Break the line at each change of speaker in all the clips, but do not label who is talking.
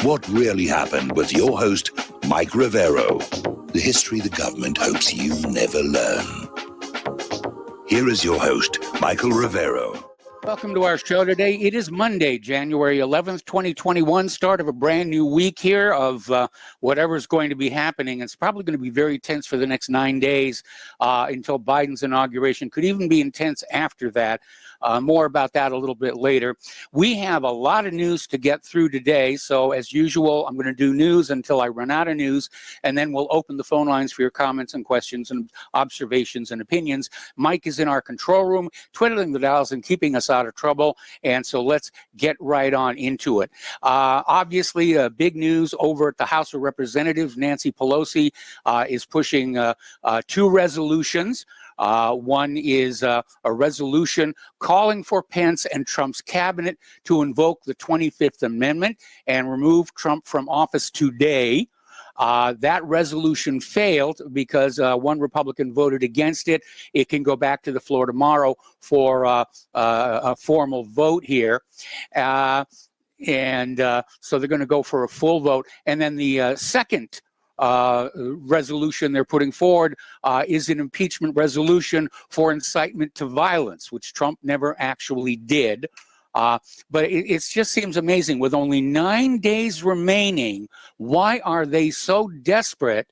What Really Happened with your host, Mike Rivero. The history the government hopes you never learn. Here is your host, Michael Rivero.
Welcome to our show today. It is Monday, January 11th, 2021, start of a brand new week here of whatever's going to be happening. It's probably going to be very tense for the next 9 days until Biden's inauguration. Could even be intense after that. More about that a little bit later. We have a lot of news to get through today. So as usual, I'm going to do news until I run out of news, and then we'll open the phone lines for your comments and questions and observations and opinions. Mike is in our control room, twiddling the dials and keeping us out of trouble. And so let's get right on into it. Obviously, big news over at the House of Representatives. Nancy Pelosi is pushing two resolutions. One is a resolution calling for Pence and Trump's cabinet to invoke the 25th Amendment and remove Trump from office today. That resolution failed because one Republican voted against it. It can go back to the floor tomorrow for a formal vote here. So they're going to go for a full vote. And then the second resolution they're putting forward is an impeachment resolution for incitement to violence, which Trump never actually did. But it just seems amazing. With only 9 days remaining, why are they so desperate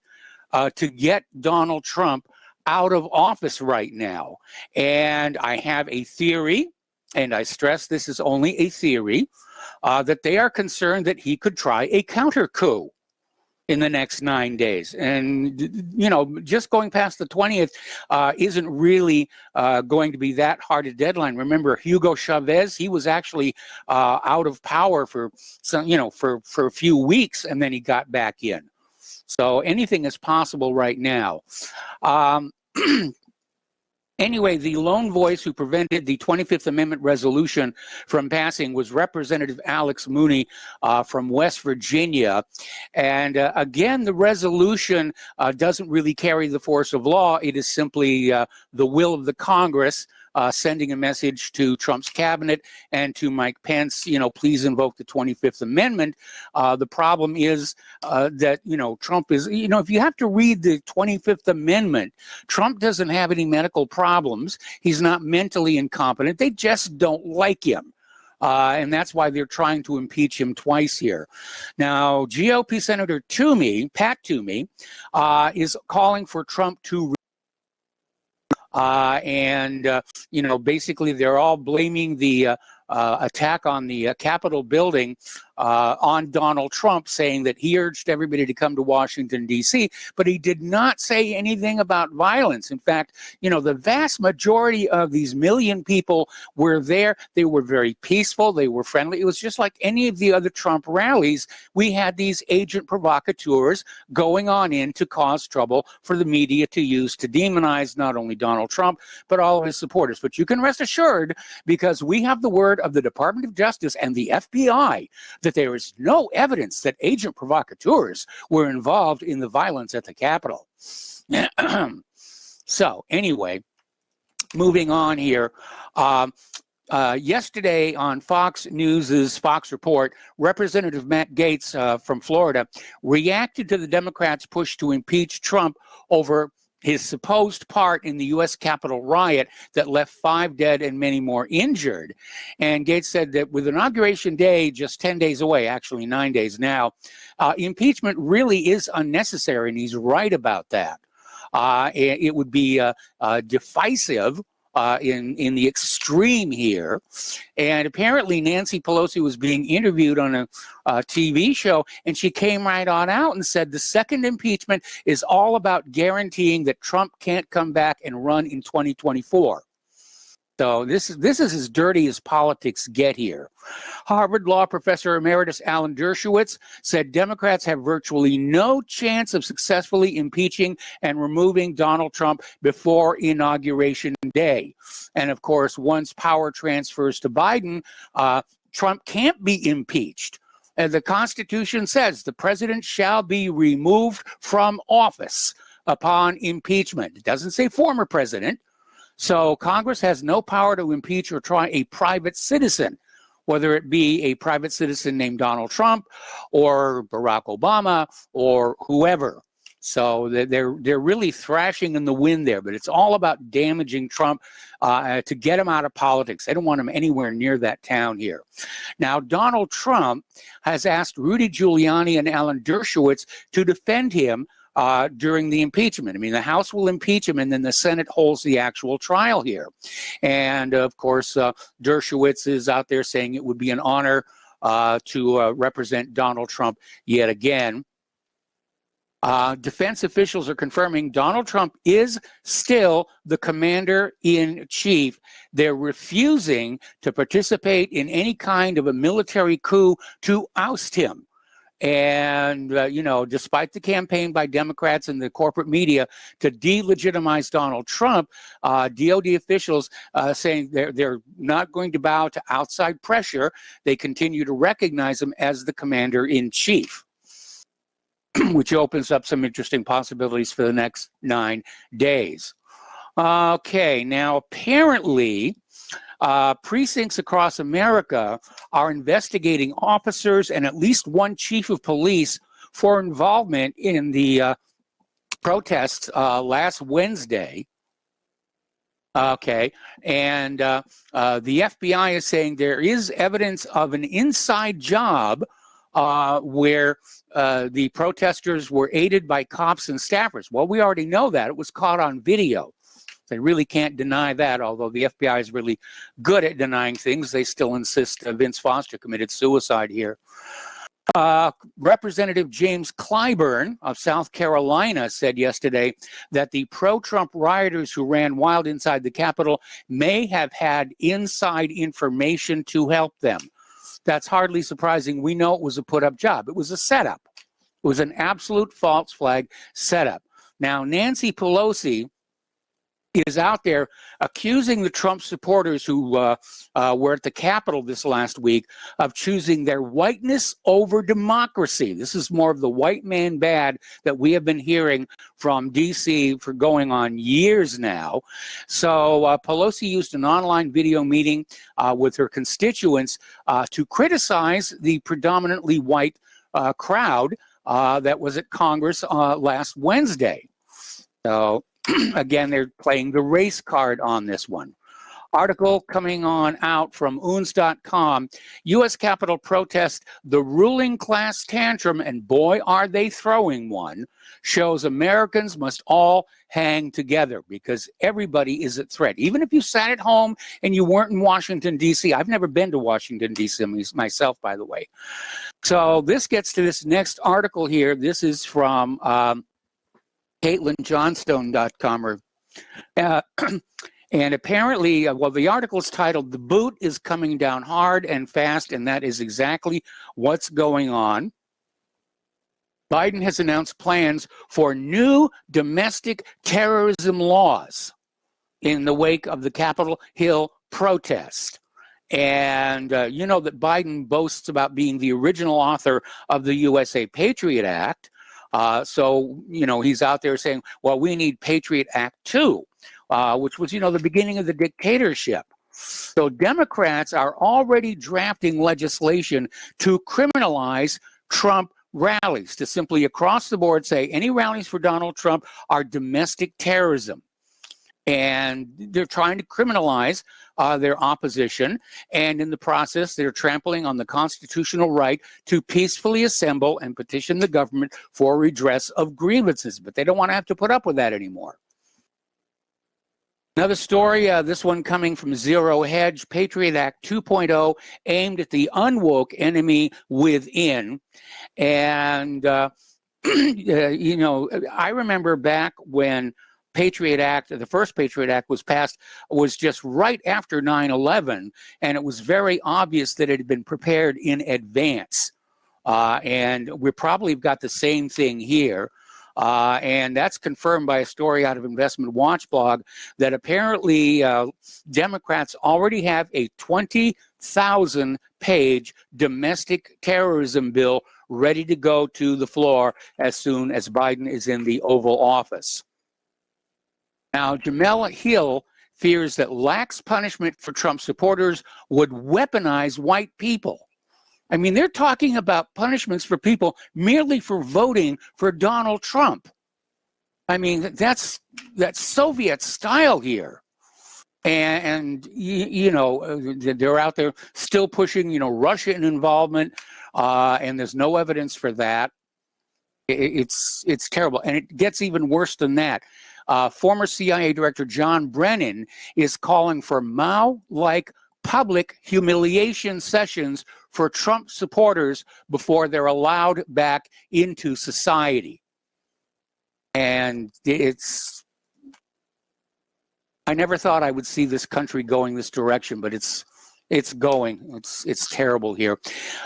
to get Donald Trump out of office right now? And I have a theory, and I stress this is only a theory, that they are concerned that he could try a counter coup in the next 9 days. And, you know, just going past the 20th isn't really going to be that hard a deadline. Remember, Hugo Chavez, he was actually out of power for some, for a few weeks, and then he got back in. So anything is possible right now. Anyway, the lone voice who prevented the 25th Amendment resolution from passing was Representative Alex Mooney from West Virginia. And again, the resolution doesn't really carry the force of law. It is simply the will of the Congress sending a message to Trump's cabinet and to Mike Pence, please invoke the 25th Amendment. The problem is that, Trump is, if you have to read the 25th Amendment, Trump doesn't have any medical problems. He's not mentally incompetent. They just don't like him. And that's why they're trying to impeach him twice here. Now, GOP Senator Pat Toomey, is calling for Trump to basically they're all blaming the attack on the Capitol building on Donald Trump, saying that he urged everybody to come to Washington, D.C., but he did not say anything about violence. In fact, the vast majority of these million people were there. They were very peaceful. They were friendly. It was just like any of the other Trump rallies. We had these agent provocateurs going on in to cause trouble for the media to use to demonize not only Donald Trump, but all of his supporters. But you can rest assured, because we have the word of the Department of Justice and the FBI, that there is no evidence that agent provocateurs were involved in the violence at the Capitol. So anyway, moving on here. Yesterday on Fox News' Fox Report, Representative Matt Gaetz from Florida reacted to the Democrats' push to impeach Trump over his supposed part in the U.S. Capitol riot that left 5 dead and many more injured. And Gaetz said that with Inauguration Day just 10 days away, actually 9 days now, impeachment really is unnecessary, and he's right about that. It would be divisive in the extreme here. And apparently Nancy Pelosi was being interviewed on a TV show, and she came right on out and said the second impeachment is all about guaranteeing that Trump can't come back and run in 2024. So this is as dirty as politics get here. Harvard Law Professor Emeritus Alan Dershowitz said Democrats have virtually no chance of successfully impeaching and removing Donald Trump before Inauguration Day. And of course, once power transfers to Biden, Trump can't be impeached. And the Constitution says the president shall be removed from office upon impeachment. It doesn't say former president. So Congress has no power to impeach or try a private citizen. whether it be a private citizen named Donald Trump or Barack Obama or whoever. So they're really thrashing in the wind there, but it's all about damaging Trump to get him out of politics. They don't want him anywhere near that town here. Now, Donald Trump has asked Rudy Giuliani and Alan Dershowitz to defend him during the impeachment. I mean, the House will impeach him, and then the Senate holds the actual trial here. And, of course, Dershowitz is out there saying it would be an honor to represent Donald Trump yet again. Defense officials are confirming Donald Trump is still the commander-in-chief. They're refusing to participate in any kind of a military coup to oust him. And, you know, despite the campaign by Democrats and the corporate media to delegitimize Donald Trump, DOD officials saying they're not going to bow to outside pressure. They continue to recognize him as the commander-in-chief, which opens up some interesting possibilities for the next 9 days. Okay, now apparently precincts across America are investigating officers and at least one chief of police for involvement in the protests last Wednesday. Okay, and the FBI is saying there is evidence of an inside job where the protesters were aided by cops and staffers. Well, we already know that. It was caught on video. They really can't deny that, although the FBI is really good at denying things. They still insist Vince Foster committed suicide here. Representative James Clyburn of South Carolina said yesterday that the pro-Trump rioters who ran wild inside the Capitol may have had inside information to help them. That's hardly surprising. We know it was a put-up job. It was a setup. It was an absolute false flag setup. Now, Nancy Pelosi is out there accusing the Trump supporters who were at the Capitol this last week of choosing their whiteness over democracy. This is more of the white man bad that we have been hearing from D.C. for going on years now. So Pelosi used an online video meeting with her constituents to criticize the predominantly white crowd that was at Congress last Wednesday. So again, they're playing the race card on this one. Article coming on out from UNS.com. U.S. Capitol protest, the ruling class tantrum, and boy, are they throwing one, shows Americans must all hang together because everybody is at threat. Even if you sat at home and you weren't in Washington, D.C. I've never been to Washington, D.C. myself, by the way. So this gets to this next article here. This is from CaitlinJohnstone.com. And apparently, well, the article is titled, "The Boot is Coming Down Hard and Fast," and that is exactly what's going on. Biden has announced plans for new domestic terrorism laws in the wake of the Capitol Hill protest. And you know that Biden boasts about being the original author of the USA Patriot Act. So, you know, he's out there saying, well, we need Patriot Act 2, which was, you know, the beginning of the dictatorship. So Democrats are already drafting legislation to criminalize Trump rallies, to simply across the board say any rallies for Donald Trump are domestic terrorism. And they're trying to criminalize their opposition. And in the process, they're trampling on the constitutional right to peacefully assemble and petition the government for redress of grievances. But they don't want to have to put up with that anymore. Another story, this one coming from Zero Hedge, Patriot Act 2.0, aimed at the unwoke enemy within. And, you know, I remember back when Patriot Act, the first Patriot Act was passed, was just right after 9/11, and it was very obvious that it had been prepared in advance. And we probably got the same thing here. And that's confirmed by a story out of Investment Watch blog that apparently Democrats already have a 20,000-page domestic terrorism bill ready to go to the floor as soon as Biden is in the Oval Office. Now, Jamela Hill fears that lax punishment for Trump supporters would weaponize white people. I mean, they're talking about punishments for people merely for voting for Donald Trump. I mean, that's Soviet style here. And you know, they're out there still pushing, you know, Russian involvement, and there's no evidence for that. It's terrible, and it gets even worse than that. Former CIA Director John Brennan is calling for Mao-like public humiliation sessions for Trump supporters before they're allowed back into society. And I never thought I would see this country going this direction, but it's going. It's terrible here.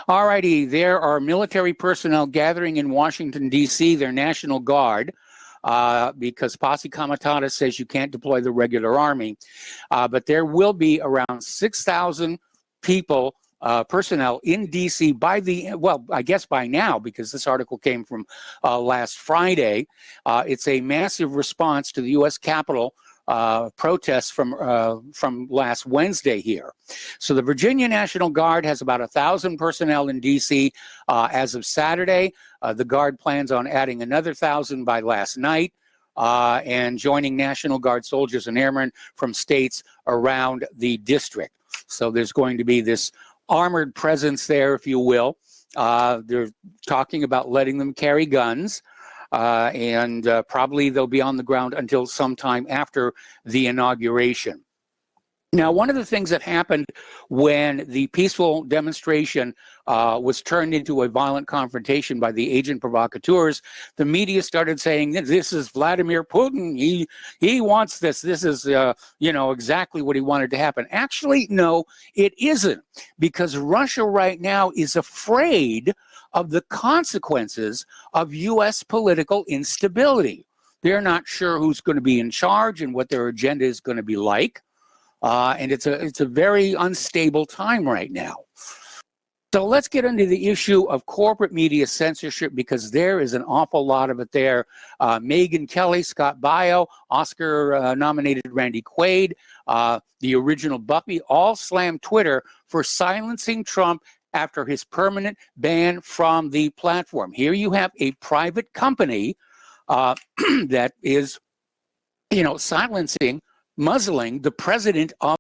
All righty, there are military personnel gathering in Washington, D.C., their National Guard, because Posse Comitatus says you can't deploy the regular army. But there will be around 6,000 people, personnel in D.C. I guess by now, because this article came from last Friday. It's a massive response to the U.S. Capitol protests from last Wednesday here. So the Virginia National Guard has about 1,000 personnel in D.C. As of Saturday. The Guard plans on adding another 1,000 by last night, and joining National Guard soldiers and airmen from states around the district. So there's going to be this armored presence there, if you will. They're talking about letting them carry guns. And probably they'll be on the ground until sometime after the inauguration. Now, one of the things that happened when the peaceful demonstration was turned into a violent confrontation by the agent provocateurs, the media started saying, this is Vladimir Putin. He wants this. This is, you know, exactly what he wanted to happen. Actually, no, it isn't, because Russia right now is afraid of the consequences of U.S. political instability. They're not sure who's going to be in charge and what their agenda is going to be like. And it's a very unstable time right now. So let's get into the issue of corporate media censorship, because there is an awful lot of it there. Megyn Kelly, Scott Baio, Oscar-nominated Randy Quaid, the original Buffy, all slammed Twitter for silencing Trump after his permanent ban from the platform. Here you have a private company that is, you know, muzzling the president of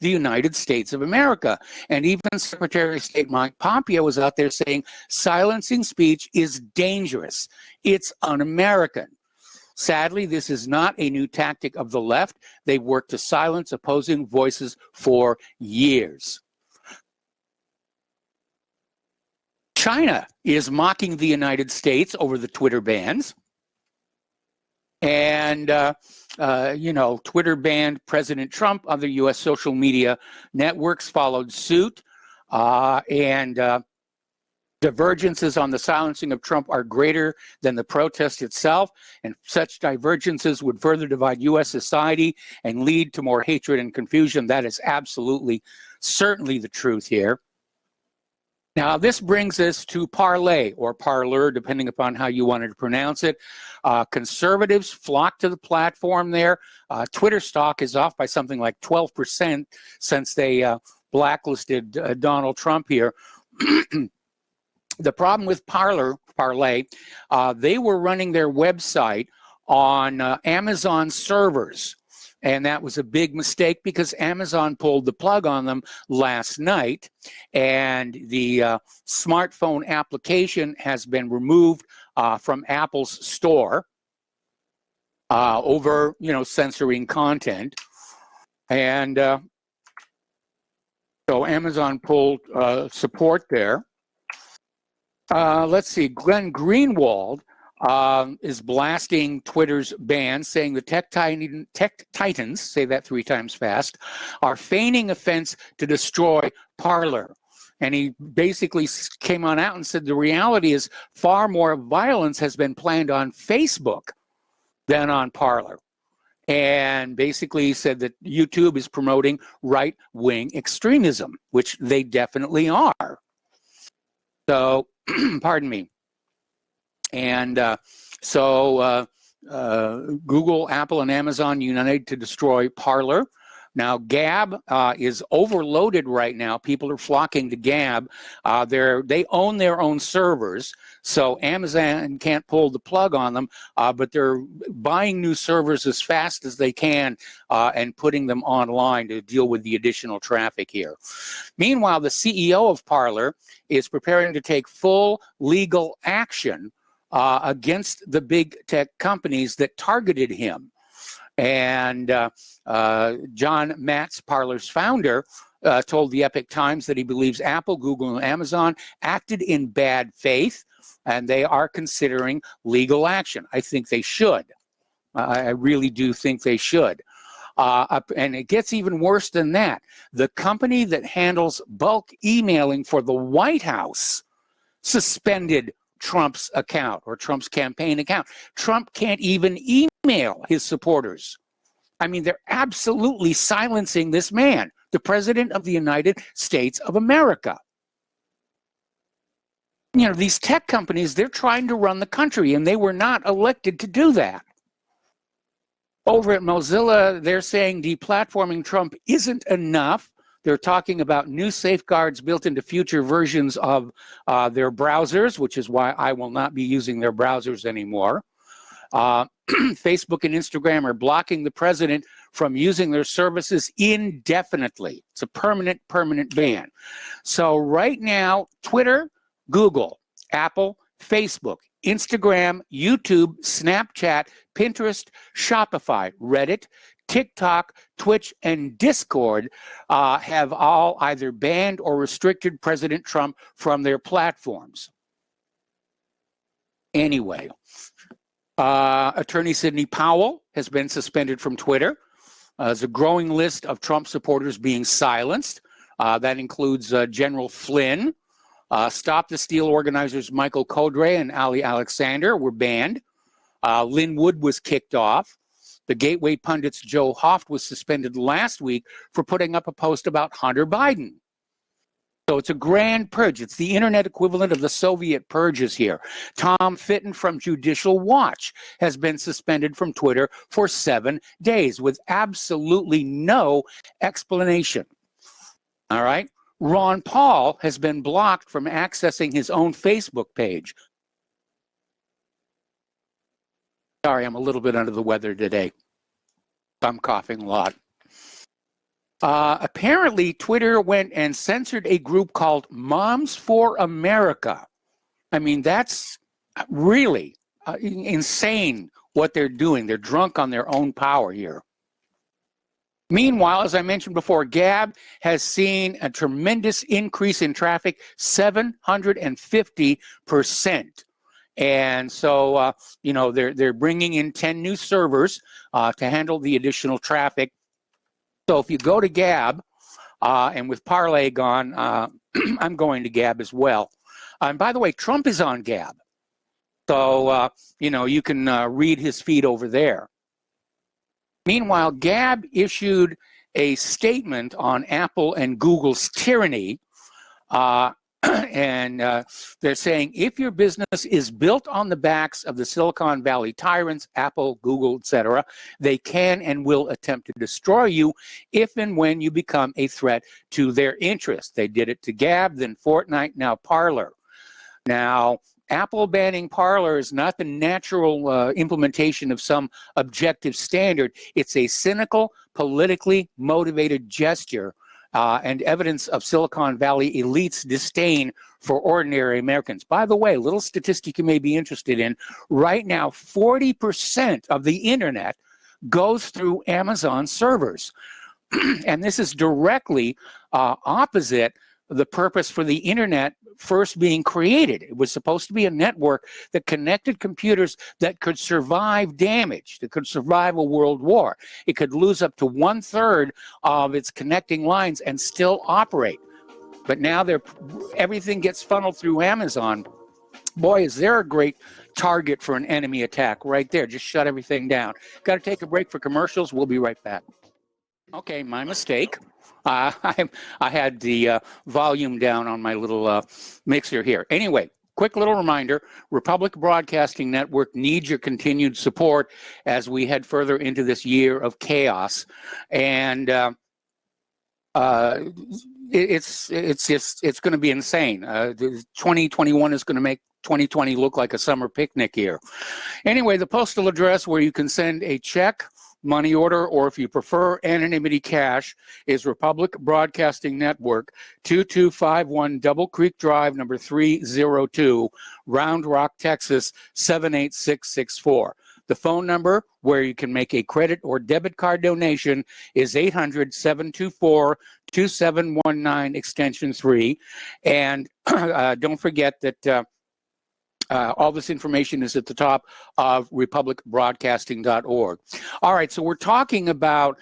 the United States of America. And even Secretary of State Mike Pompeo was out there saying silencing speech is dangerous. It's un-American. Sadly, this is not a new tactic of the left. They've worked to silence opposing voices for years. China is mocking the United States over the Twitter bans. And, you know, Twitter banned President Trump. Other U.S. social media networks followed suit. And divergences on the silencing of Trump are greater than the protest itself. And such divergences would further divide U.S. society and lead to more hatred and confusion. That is absolutely, certainly the truth here. Now, this brings us to Parler, or Parler, depending upon how you wanted to pronounce it. Conservatives flocked to the platform there. Twitter stock is off by something like 12% since they blacklisted Donald Trump here. The problem with Parler, they were running their website on Amazon servers. And that was a big mistake because Amazon pulled the plug on them last night, and the smartphone application has been removed from Apple's store over, you know, censoring content. And so Amazon pulled support there. Let's see, Glenn Greenwald is blasting Twitter's ban, saying the tech titans, say that 3 times fast, are feigning offense to destroy Parler. And he basically came on out and said the reality is far more violence has been planned on Facebook than on Parler. And basically said that YouTube is promoting right-wing extremism, which they definitely are. So, pardon me. And so Google, Apple, and Amazon united to destroy Parler. Now, Gab is overloaded right now. People are flocking to Gab. They own their own servers, so Amazon can't pull the plug on them, but they're buying new servers as fast as they can and putting them online to deal with the additional traffic here. Meanwhile, the CEO of Parler is preparing to take full legal action against the big tech companies that targeted him. And John Matz, Parler's founder, told the Epoch Times that he believes Apple, Google, and Amazon acted in bad faith, and they are considering legal action. I think they should. I really do think they should. And it gets even worse than that. The company that handles bulk emailing for the White House suspended Trump's account, or Trump's campaign account. Trump can't even email his supporters. I mean, they're absolutely silencing this man, the President of the United States of America. You know, these tech companies, they're trying to run the country, and they were not elected to do that. Over at Mozilla, they're saying deplatforming Trump isn't enough. They're talking about new safeguards built into future versions of their browsers, which is why I will not be using their browsers anymore. Facebook and Instagram are blocking the president from using their services indefinitely. It's a permanent ban. So right now, Twitter, Google, Apple, Facebook, Instagram, YouTube, Snapchat, Pinterest, Shopify, Reddit, TikTok, Twitch, and Discord have all either banned or restricted President Trump from their platforms. Anyway, Attorney Sidney Powell has been suspended from Twitter. There's a growing list of Trump supporters being silenced. That includes General Flynn. Stop the Steal organizers Michael Codray and Ali Alexander were banned. Lynn Wood was kicked off. The Gateway pundit's Joe Hoft was suspended last week for putting up a post about Hunter Biden. So it's a grand purge. It's the internet equivalent of the Soviet purges here. Tom Fitton from Judicial Watch has been suspended from Twitter for 7 days with absolutely no explanation. All right. Ron Paul has been blocked from accessing his own Facebook page. Sorry, I'm a little bit under the weather today. I'm coughing a lot. Apparently, Twitter went and censored a group called Moms for America. I mean, that's really insane what they're doing. They're drunk on their own power here. Meanwhile, as I mentioned before, Gab has seen a tremendous increase in traffic, 750%. And so, you know, they're bringing in 10 new servers to handle the additional traffic. So if you go to Gab, and with Parlay gone, I'm going to Gab as well. And by the way, Trump is on Gab. So, you know, you can read his feed over there. Meanwhile, Gab issued a statement on Apple and Google's tyranny. And they're saying, if your business is built on the backs of the Silicon Valley tyrants, Apple, Google, etc., they can and will attempt to destroy you if and when you become a threat to their interests. They did it to Gab, then Fortnite, now Parler. Now, Apple banning Parler is not the natural implementation of some objective standard. It's a cynical, politically motivated gesture and evidence of Silicon Valley elites' disdain for ordinary Americans. By the way, a little statistic you may be interested in. Right now, 40% of the internet goes through Amazon servers. And this is directly opposite the purpose for the internet first being created. It was supposed to be a network that connected computers that could survive damage, that could survive a world war. It could lose up to 1/3 of its connecting lines and still operate. But now everything gets funneled through Amazon. Boy, is there a great target for an enemy attack right there. Just shut everything down. Got to take a break for commercials. We'll be right back. Okay, my mistake. I had the volume down on my little mixer here. Anyway, quick little reminder, Republic Broadcasting Network needs your continued support as we head further into this year of chaos. And it's going to be insane. 2021 is going to make 2020 look like a summer picnic year. Anyway, the postal address where you can send a check, money order, or if you prefer anonymity cash, is Republic Broadcasting Network, 2251 Double Creek Drive, number 302, Round Rock, Texas, 78664. The phone number where you can make a credit or debit card donation is 800-724-2719, extension 3. And don't forget that all this information is at the top of republicbroadcasting.org. All right, so we're talking about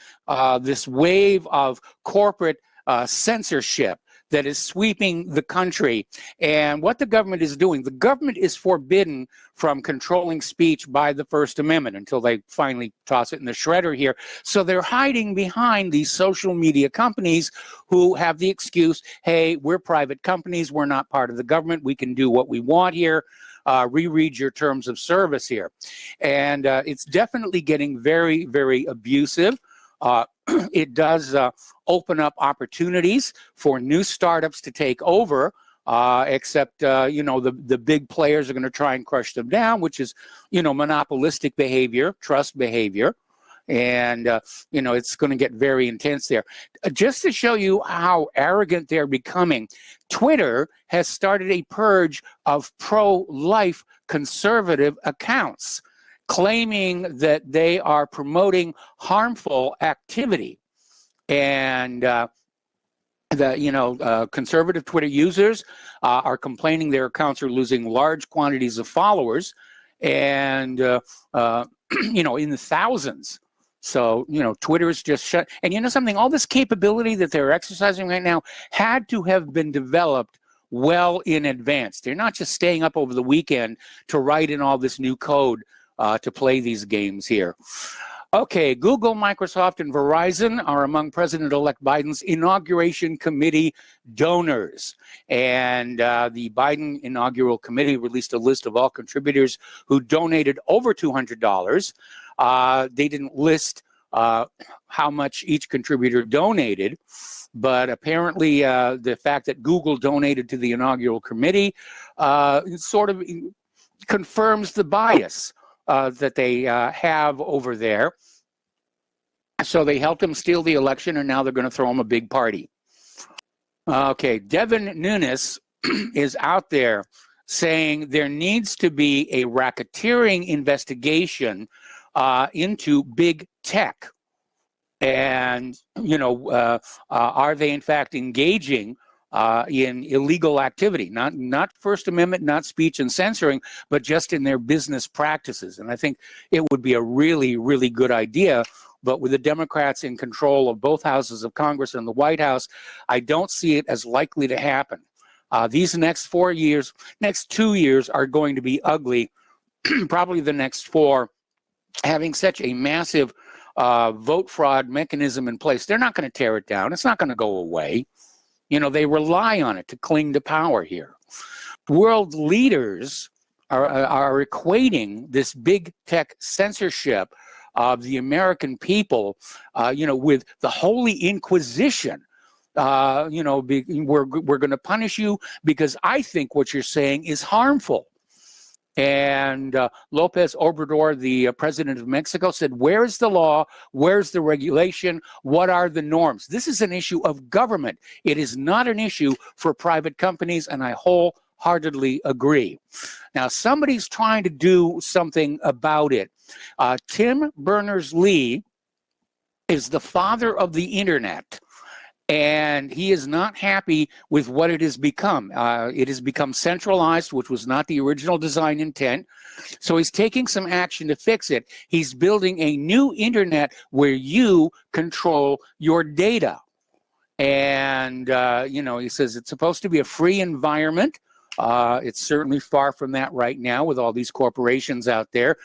this wave of corporate censorship that is sweeping the country. And what the government is doing, the government is forbidden from controlling speech by the First Amendment until they finally toss it in the shredder here. So they're hiding behind these social media companies who have the excuse, hey, we're private companies, we're not part of the government, we can do what we want here. Reread your terms of service here. And it's definitely getting very, very abusive. It does open up opportunities for new startups to take over, except, the big players are going to try and crush them down, which is, monopolistic behavior, trust behavior. And, it's going to get very intense there. Just to show you how arrogant they're becoming, Twitter has started a purge of pro-life conservative accounts, claiming that they are promoting harmful activity. And conservative Twitter users are complaining their accounts are losing large quantities of followers and, in the thousands. So, Twitter is just shut. And something, all this capability that they're exercising right now had to have been developed well in advance. They're not just staying up over the weekend to write in all this new code to play these games here. Okay, Google, Microsoft, and Verizon are among President-elect Biden's inauguration committee donors. And the Biden inaugural committee released a list of all contributors who donated over $200. They didn't list how much each contributor donated, but apparently the fact that Google donated to the inaugural committee sort of confirms the bias that they have over there. So they helped him steal the election, and now they're going to throw him a big party. Okay, Devin Nunes is out there saying there needs to be a racketeering investigation into big tech. And, are they in fact engaging in illegal activity, not First Amendment, not speech and censoring, but just in their business practices? And I think it would be a really, really good idea. But with the Democrats in control of both houses of Congress and the White House, I don't see it as likely to happen. These next 2 years are going to be ugly, probably the next 4, having such a massive vote fraud mechanism in place. They're not going to tear it down. It's not going to go away. They rely on it to cling to power here. World leaders are equating this big tech censorship of the American people, with the Holy Inquisition. We're going to punish you because I think what you're saying is harmful. And Lopez Obrador, the president of Mexico, said, where's the law? Where's the regulation? What are the norms? This is an issue of government. It is not an issue for private companies, and I wholeheartedly agree. Now, somebody's trying to do something about it. Tim Berners-Lee is the father of the internet. And he is not happy with what it has become. It has become centralized, which was not the original design intent. So he's taking some action to fix it. He's building a new internet where you control your data. And, he says it's supposed to be a free environment. It's certainly far from that right now with all these corporations out there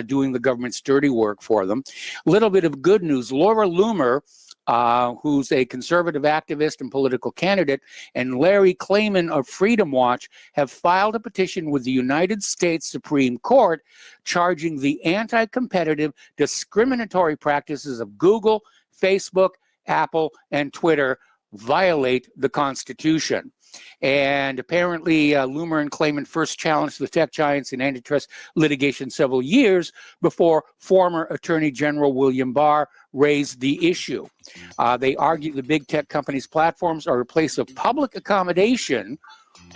doing the government's dirty work for them. A little bit of good news. Laura Loomer who's a conservative activist and political candidate, and Larry Klayman of Freedom Watch have filed a petition with the United States Supreme Court charging the anti-competitive, discriminatory practices of Google, Facebook, Apple, and Twitter violate the Constitution. And apparently, Loomer and Klayman first challenged the tech giants in antitrust litigation several years before former Attorney General William Barr raised the issue. They argue the big tech companies' platforms are a place of public accommodation,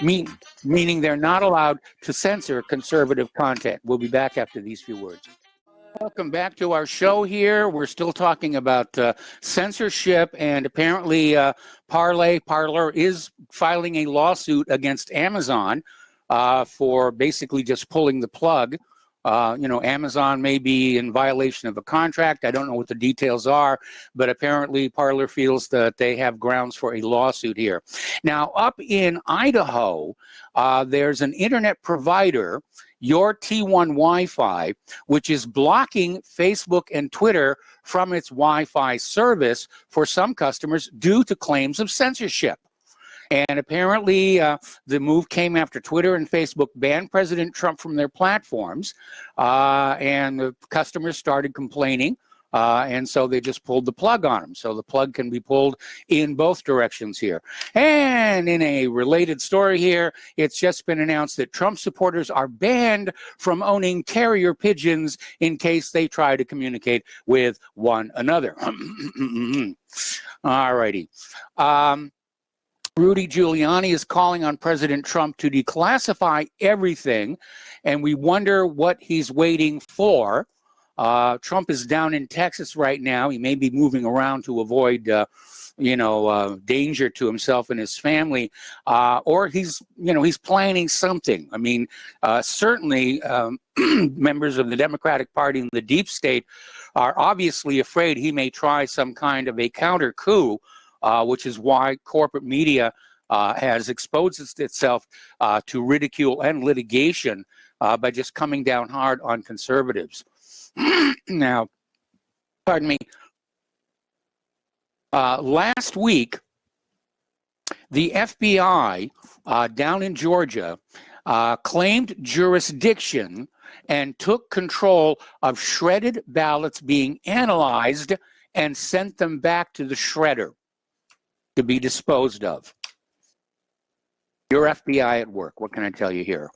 meaning they're not allowed to censor conservative content. We'll be back after these few words. Welcome back to our show here. We're still talking about censorship, and apparently Parler is filing a lawsuit against Amazon for basically just pulling the plug. Amazon may be in violation of a contract. I don't know what the details are, but apparently Parler feels that they have grounds for a lawsuit here. Now, up in Idaho, there's an internet provider, Your T1 Wi-Fi, which is blocking Facebook and Twitter from its Wi-Fi service for some customers due to claims of censorship. And apparently the move came after Twitter and Facebook banned President Trump from their platforms, and the customers started complaining, and so they just pulled the plug on them. So the plug can be pulled in both directions here. And in a related story here, it's just been announced that Trump supporters are banned from owning carrier pigeons in case they try to communicate with one another. All righty. Rudy Giuliani is calling on President Trump to declassify everything, and we wonder what he's waiting for. Trump is down in Texas right now. He may be moving around to avoid, danger to himself and his family, or he's planning something. I mean, certainly members of the Democratic Party and the deep state are obviously afraid he may try some kind of a counter coup. Which is why corporate media has exposed itself to ridicule and litigation by just coming down hard on conservatives. Now, pardon me, last week, the FBI down in Georgia claimed jurisdiction and took control of shredded ballots being analyzed and sent them back to the shredder to be disposed of. Your FBI at work. What can I tell you here?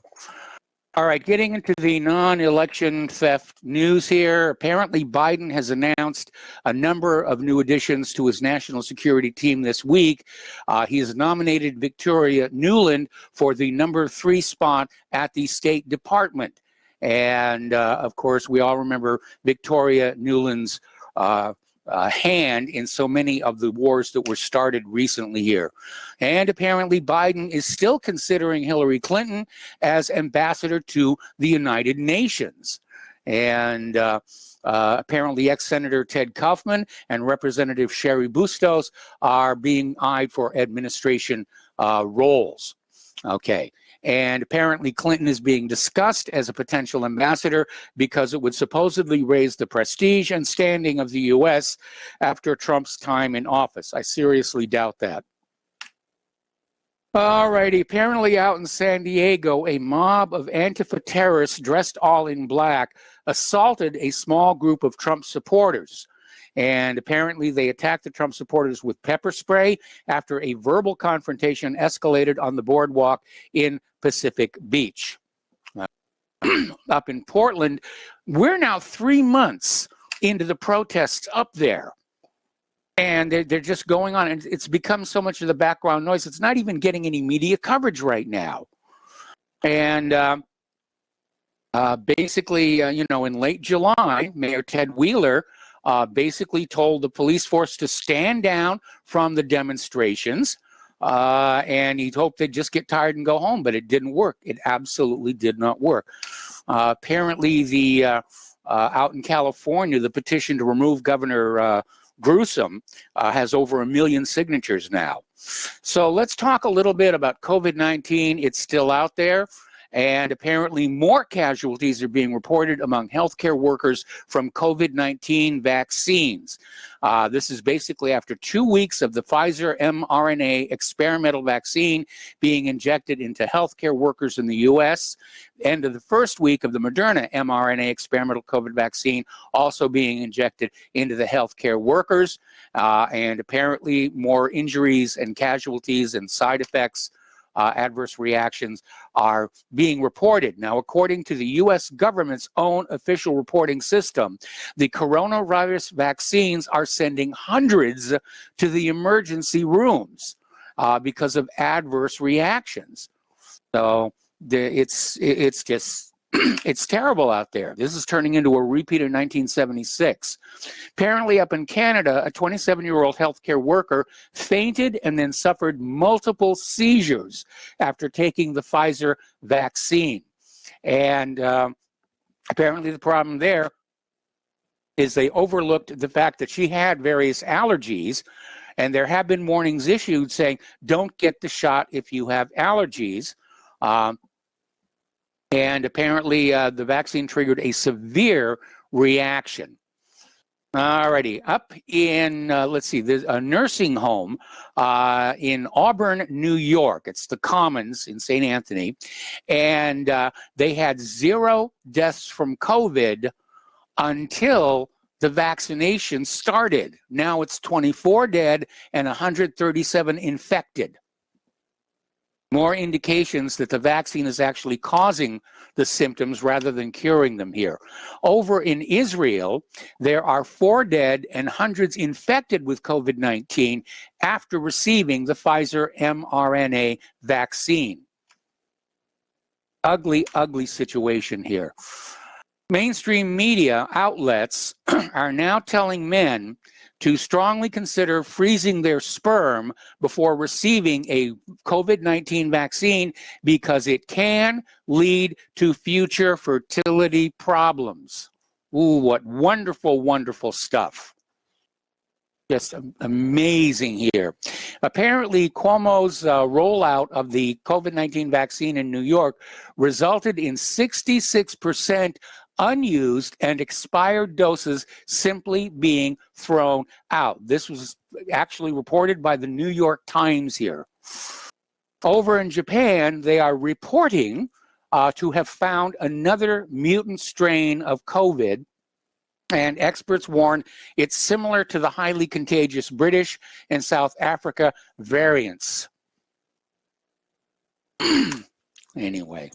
All right, getting into the non-election theft news here. Apparently, Biden has announced a number of new additions to his national security team this week. He has nominated Victoria Nuland for the number 3 spot at the State Department. And, of course, we all remember Victoria Nuland's hand in so many of the wars that were started recently here. And apparently Biden is still considering Hillary Clinton as ambassador to the United Nations. And apparently ex-Senator Ted Kaufman and Representative Sherry Bustos are being eyed for administration roles. Okay. And apparently Clinton is being discussed as a potential ambassador because it would supposedly raise the prestige and standing of the U.S. after Trump's time in office. I seriously doubt that. All righty. Apparently out in San Diego, a mob of Antifa terrorists dressed all in black assaulted a small group of Trump supporters. And apparently they attacked the Trump supporters with pepper spray after a verbal confrontation escalated on the boardwalk in Pacific Beach. Up in Portland, we're now 3 months into the protests up there. And they're just going on. And it's become so much of the background noise. It's not even getting any media coverage right now. And basically, in late July, Mayor Ted Wheeler basically told the police force to stand down from the demonstrations, and he hoped they'd just get tired and go home, but it didn't work. It absolutely did not work. Apparently, the out in California, the petition to remove Governor Newsom has over 1 million signatures now. So let's talk a little bit about COVID-19. It's still out there. And apparently more casualties are being reported among healthcare workers from COVID-19 vaccines. This is basically after 2 weeks of the Pfizer mRNA experimental vaccine being injected into healthcare workers in the U.S., end of the first week of the Moderna mRNA experimental COVID vaccine also being injected into the healthcare workers, and apparently more injuries and casualties and side effects, adverse reactions are being reported. Now, according to the U.S. government's own official reporting system, the coronavirus vaccines are sending hundreds to the emergency rooms because of adverse reactions. So it's just it's terrible out there. This is turning into a repeat of 1976. Apparently up in Canada, a 27-year-old healthcare worker fainted and then suffered multiple seizures after taking the Pfizer vaccine. And apparently the problem there is they overlooked the fact that she had various allergies, and there have been warnings issued saying, don't get the shot if you have allergies. And apparently the vaccine triggered a severe reaction. Alrighty, up in, let's see, there's a nursing home in Auburn, New York. It's the Commons in St. Anthony. And they had 0 deaths from COVID until the vaccination started. Now it's 24 dead and 137 infected. More indications that the vaccine is actually causing the symptoms rather than curing them here. Over in Israel, there are 4 dead and hundreds infected with COVID-19 after receiving the Pfizer mRNA vaccine. Ugly, ugly situation here. Mainstream media outlets are now telling men to strongly consider freezing their sperm before receiving a COVID-19 vaccine because it can lead to future fertility problems. Ooh, what wonderful, wonderful stuff. Just amazing here. Apparently, Cuomo's rollout of the COVID-19 vaccine in New York resulted in 66% unused and expired doses simply being thrown out. This was actually reported by the New York Times here. Over in Japan, they are reporting to have found another mutant strain of COVID, and experts warn it's similar to the highly contagious British and South Africa variants. Anyway.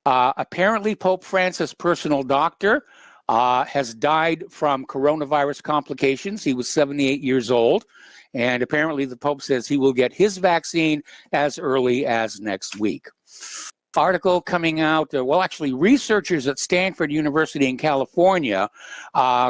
Apparently, Pope Francis' personal doctor has died from coronavirus complications. He was 78 years old, and apparently the Pope says he will get his vaccine as early as next week. Article coming out, well, actually, researchers at Stanford University in California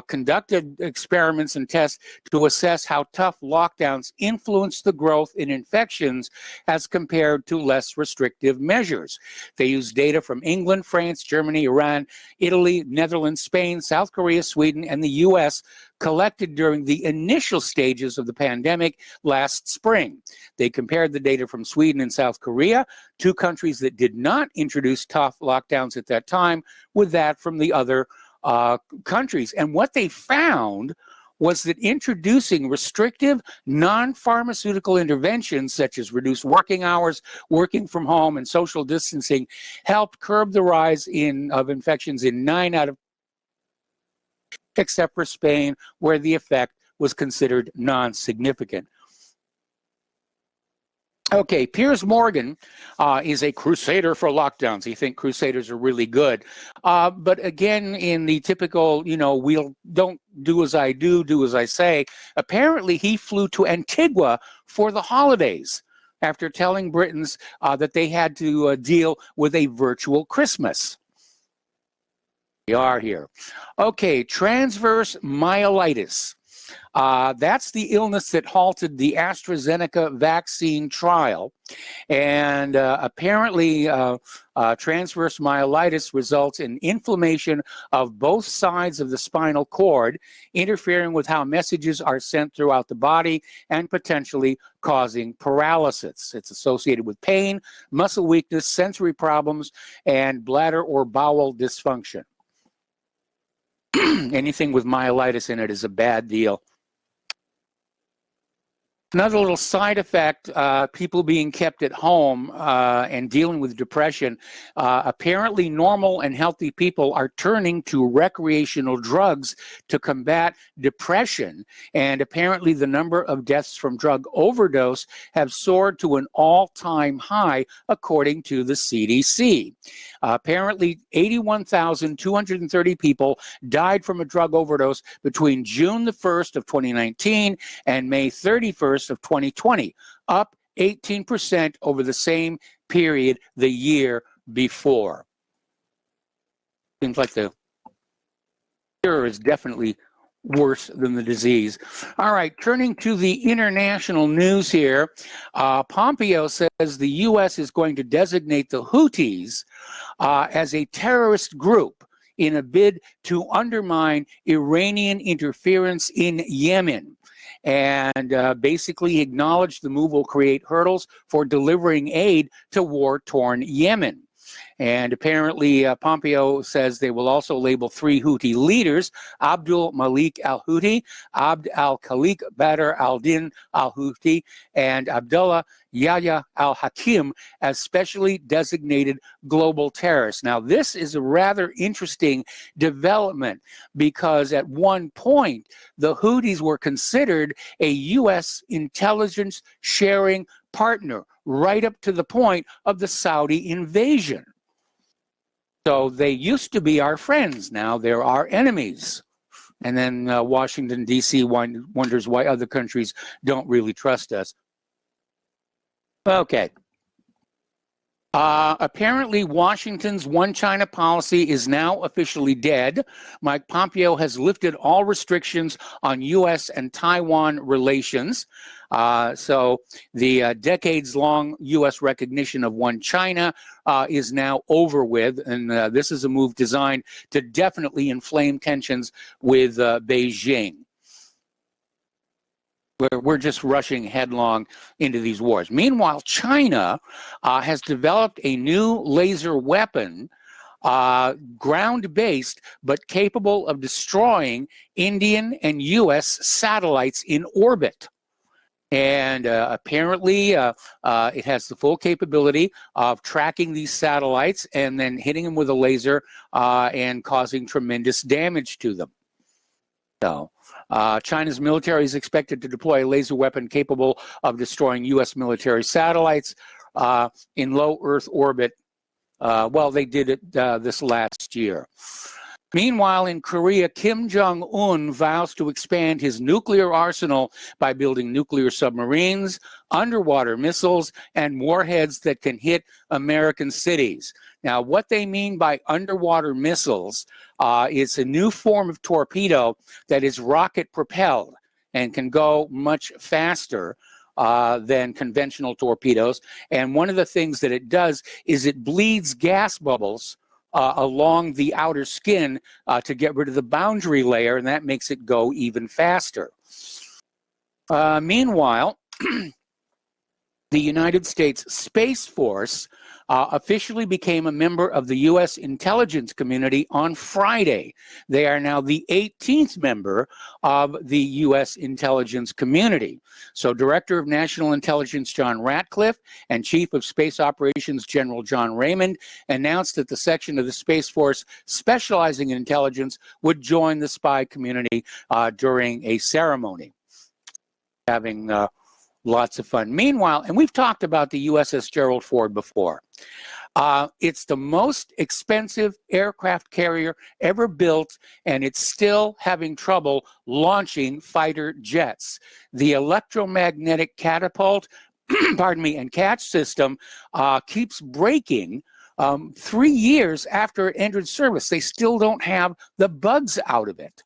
conducted experiments and tests to assess how tough lockdowns influence the growth in infections as compared to less restrictive measures. They used data from England, France, Germany, Iran, Italy, Netherlands, Spain, South Korea, Sweden, and the U.S. collected during the initial stages of the pandemic last spring. They compared the data from Sweden and South Korea, 2 countries that did not introduce tough lockdowns at that time, with that from the other countries. And what they found was that introducing restrictive non-pharmaceutical interventions such as reduced working hours, working from home, and social distancing helped curb the rise of infections in 9 out of except for Spain, where the effect was considered non-significant. Okay, Piers Morgan is a crusader for lockdowns. He thinks crusaders are really good. But again, in the typical, we'll don't do as I do as I say, apparently he flew to Antigua for the holidays after telling Britons that they had to deal with a virtual Christmas. We are here. Okay, transverse myelitis. That's the illness that halted the AstraZeneca vaccine trial. And apparently, transverse myelitis results in inflammation of both sides of the spinal cord, interfering with how messages are sent throughout the body and potentially causing paralysis. It's associated with pain, muscle weakness, sensory problems, and bladder or bowel dysfunction. Anything with myelitis in it is a bad deal. Another little side effect, people being kept at home and dealing with depression. Apparently normal and healthy people are turning to recreational drugs to combat depression. And apparently the number of deaths from drug overdose have soared to an all-time high, according to the CDC. Apparently 81,230 people died from a drug overdose between June the 1st of 2019 and May 31st of 2020, up 18% over the same period the year before. Seems like the cure is definitely worse than the disease. All right, turning to the international news here, Pompeo says the U.S. is going to designate the Houthis as a terrorist group in a bid to undermine Iranian interference in Yemen. And basically acknowledged the move will create hurdles for delivering aid to war-torn Yemen. And apparently Pompeo says they will also label 3 Houthi leaders, Abdul Malik al-Houthi, Abd al-Khaliq Badr al-Din al-Houthi, and Abdullah Yahya al-Hakim, as specially designated global terrorists. Now, this is a rather interesting development because at one point, the Houthis were considered a U.S. intelligence sharing partner right up to the point of the Saudi invasion. So they used to be our friends. Now they're our enemies. And then Washington, D.C. wonders why other countries don't really trust us. Okay. Apparently, Washington's One China policy is now officially dead. Mike Pompeo has lifted all restrictions on U.S. and Taiwan relations. So the decades-long U.S. recognition of One China is now over with, and this is a move designed to definitely inflame tensions with Beijing. We're just rushing headlong into these wars. Meanwhile, China has developed a new laser weapon, ground-based, but capable of destroying Indian and U.S. satellites in orbit. And apparently it has the full capability of tracking these satellites and then hitting them with a laser and causing tremendous damage to them. So China's military is expected to deploy a laser weapon capable of destroying U.S. military satellites in low Earth orbit. Well, they did it this last year. Meanwhile, in Korea, Kim Jong-un vows to expand his nuclear arsenal by building nuclear submarines, underwater missiles, and warheads that can hit American cities. Now, what they mean by underwater missiles is a new form of torpedo that is rocket-propelled and can go much faster than conventional torpedoes. And one of the things that it does is it bleeds gas bubbles along the outer skin to get rid of the boundary layer, and that makes it go even faster. Meanwhile, the United States Space Force officially became a member of the U.S. intelligence community on Friday. They are now the 18th member of the U.S. intelligence community. So Director of National Intelligence John Ratcliffe and Chief of Space Operations General John Raymond announced that the section of the Space Force specializing in intelligence would join the spy community during a ceremony. Having lots of fun. Meanwhile, and we've talked about the USS Gerald Ford before. It's the most expensive aircraft carrier ever built, and it's still having trouble launching fighter jets. The electromagnetic catapult, pardon me, and catch system keeps breaking 3 years after it entered service. They still don't have the bugs out of it.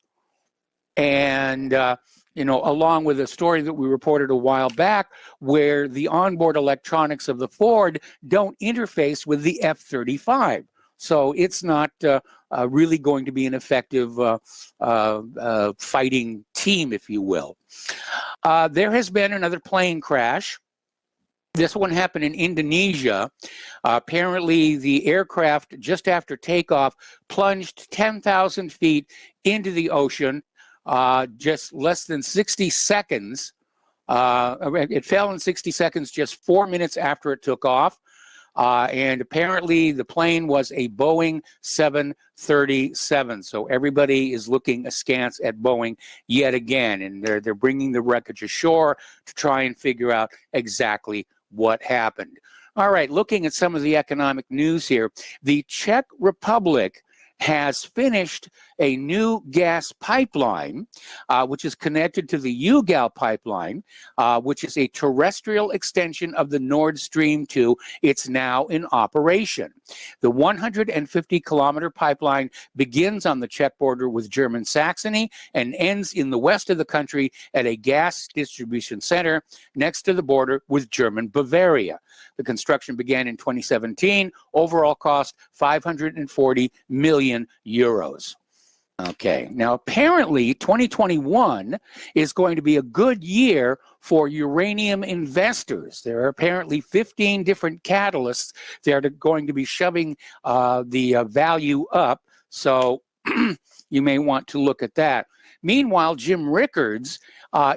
And along with a story that we reported a while back where the onboard electronics of the Ford don't interface with the F-35. So it's not really going to be an effective fighting team, if you will. There has been another plane crash. This one happened in Indonesia. Apparently, the aircraft, just after takeoff, plunged 10,000 feet into the ocean, just less than 60 seconds. It fell in 60 seconds, just 4 minutes after it took off. And apparently, the plane was a Boeing 737. So everybody is looking askance at Boeing yet again, and they're bringing the wreckage ashore to try and figure out exactly what happened. All right, looking at some of the economic news here, the Czech Republic has finished a new gas pipeline, which is connected to the UGAL pipeline, which is a terrestrial extension of the Nord Stream 2. It's now in operation. The 150-kilometer pipeline begins on the Czech border with German Saxony and ends in the west of the country at a gas distribution center next to the border with German Bavaria. The construction began in 2017. Overall cost, 540 million euros. Okay, now apparently 2021 is going to be a good year for uranium investors. There are apparently 15 different catalysts that are going to be shoving the value up, so you may want to look at that. Meanwhile, Jim Rickards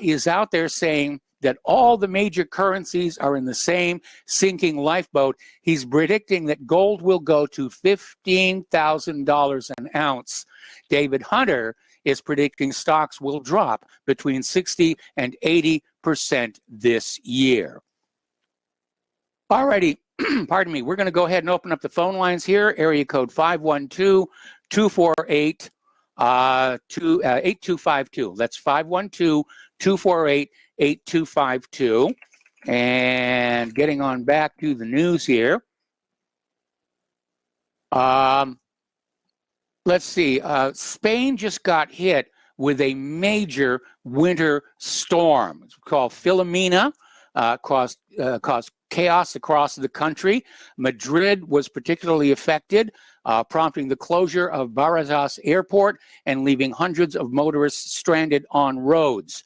is out there saying that all the major currencies are in the same sinking lifeboat. He's predicting that gold will go to $15,000 an ounce. David Hunter is predicting stocks will drop between 60 and 80% this year. Alrighty, pardon me, we're going to go ahead and open up the phone lines here. Area code 512-248 8252. That's 512-248-8252. And getting on back to the news here. Let's see. Spain just got hit with a major winter storm. It's called Filomena. Caused chaos across the country. Madrid was particularly affected, prompting the closure of Barajas Airport and leaving hundreds of motorists stranded on roads.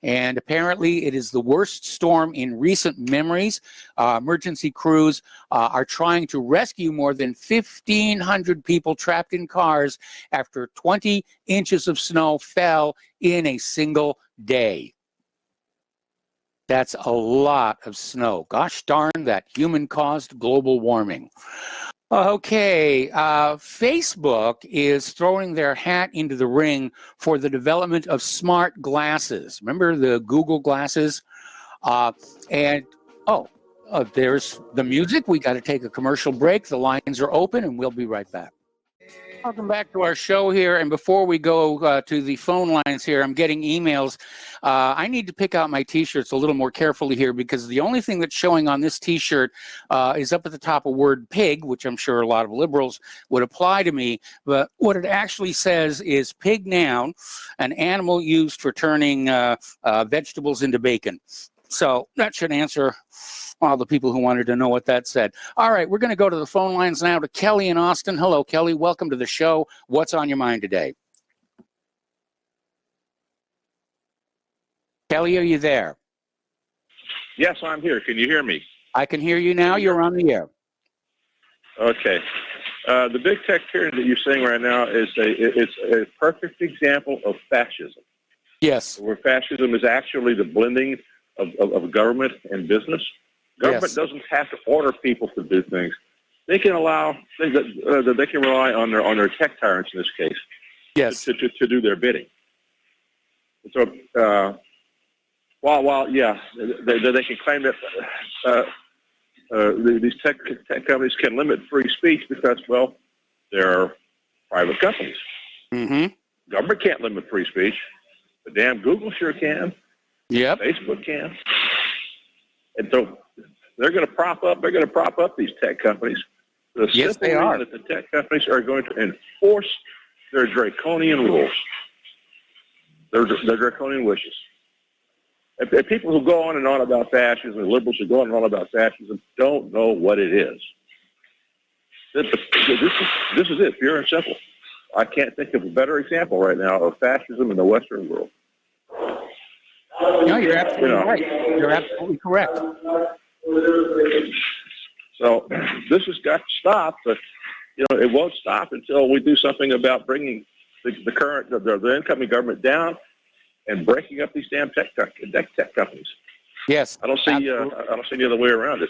And apparently it is the worst storm in recent memories. Emergency crews are trying to rescue more than 1,500 people trapped in cars after 20 inches of snow fell in a single day. That's a lot of snow. Gosh darn that human-caused global warming. Okay, Facebook is throwing their hat into the ring for the development of smart glasses. Remember the Google glasses? There's the music. We got to take a commercial break. The lines are open, and we'll be right back. Welcome back to our show here, and before we go to the phone lines here, I'm getting emails. I need to pick out my t-shirts a little more carefully here because the only thing that's showing on this t-shirt is up at the top a word pig, which I'm sure a lot of liberals would apply to me, but what it actually says is pig noun, an animal used for turning vegetables into bacon. So that should answer all the people who wanted to know what that said. All right, we're going to go to the phone lines now to Kelly in Austin. Hello, Kelly. Welcome to the show. What's on your mind today? Kelly, are you there?
Yes, I'm here. Can you hear me?
I can hear you now. You're on the air.
Okay. The big tech tyranny that you're seeing right now is it's a perfect example of fascism.
Yes.
Where fascism is actually the blending of government and business. Government doesn't have to order people to do things. They can allow things that they can rely on their tech tyrants in this case.
Yes.
To do their bidding. So while they can claim that these tech companies can limit free speech because they're private companies.
Mm-hmm.
Government can't limit free speech, but damn Google sure can.
Yep.
Facebook can. And so they're going to prop up these tech companies.
Yes, they are.
That the tech companies are going to enforce their draconian rules, their draconian wishes. If people who go on and on about fascism, liberals who go on and on about fascism, don't know what it is. This is it, pure and simple. I can't think of a better example right now of fascism in the Western world.
No, you're absolutely right. You're absolutely correct.
So this has got to stop, but it won't stop until we do something about bringing the incoming government down and breaking up these damn tech companies.
Yes,
I don't see any other way around it.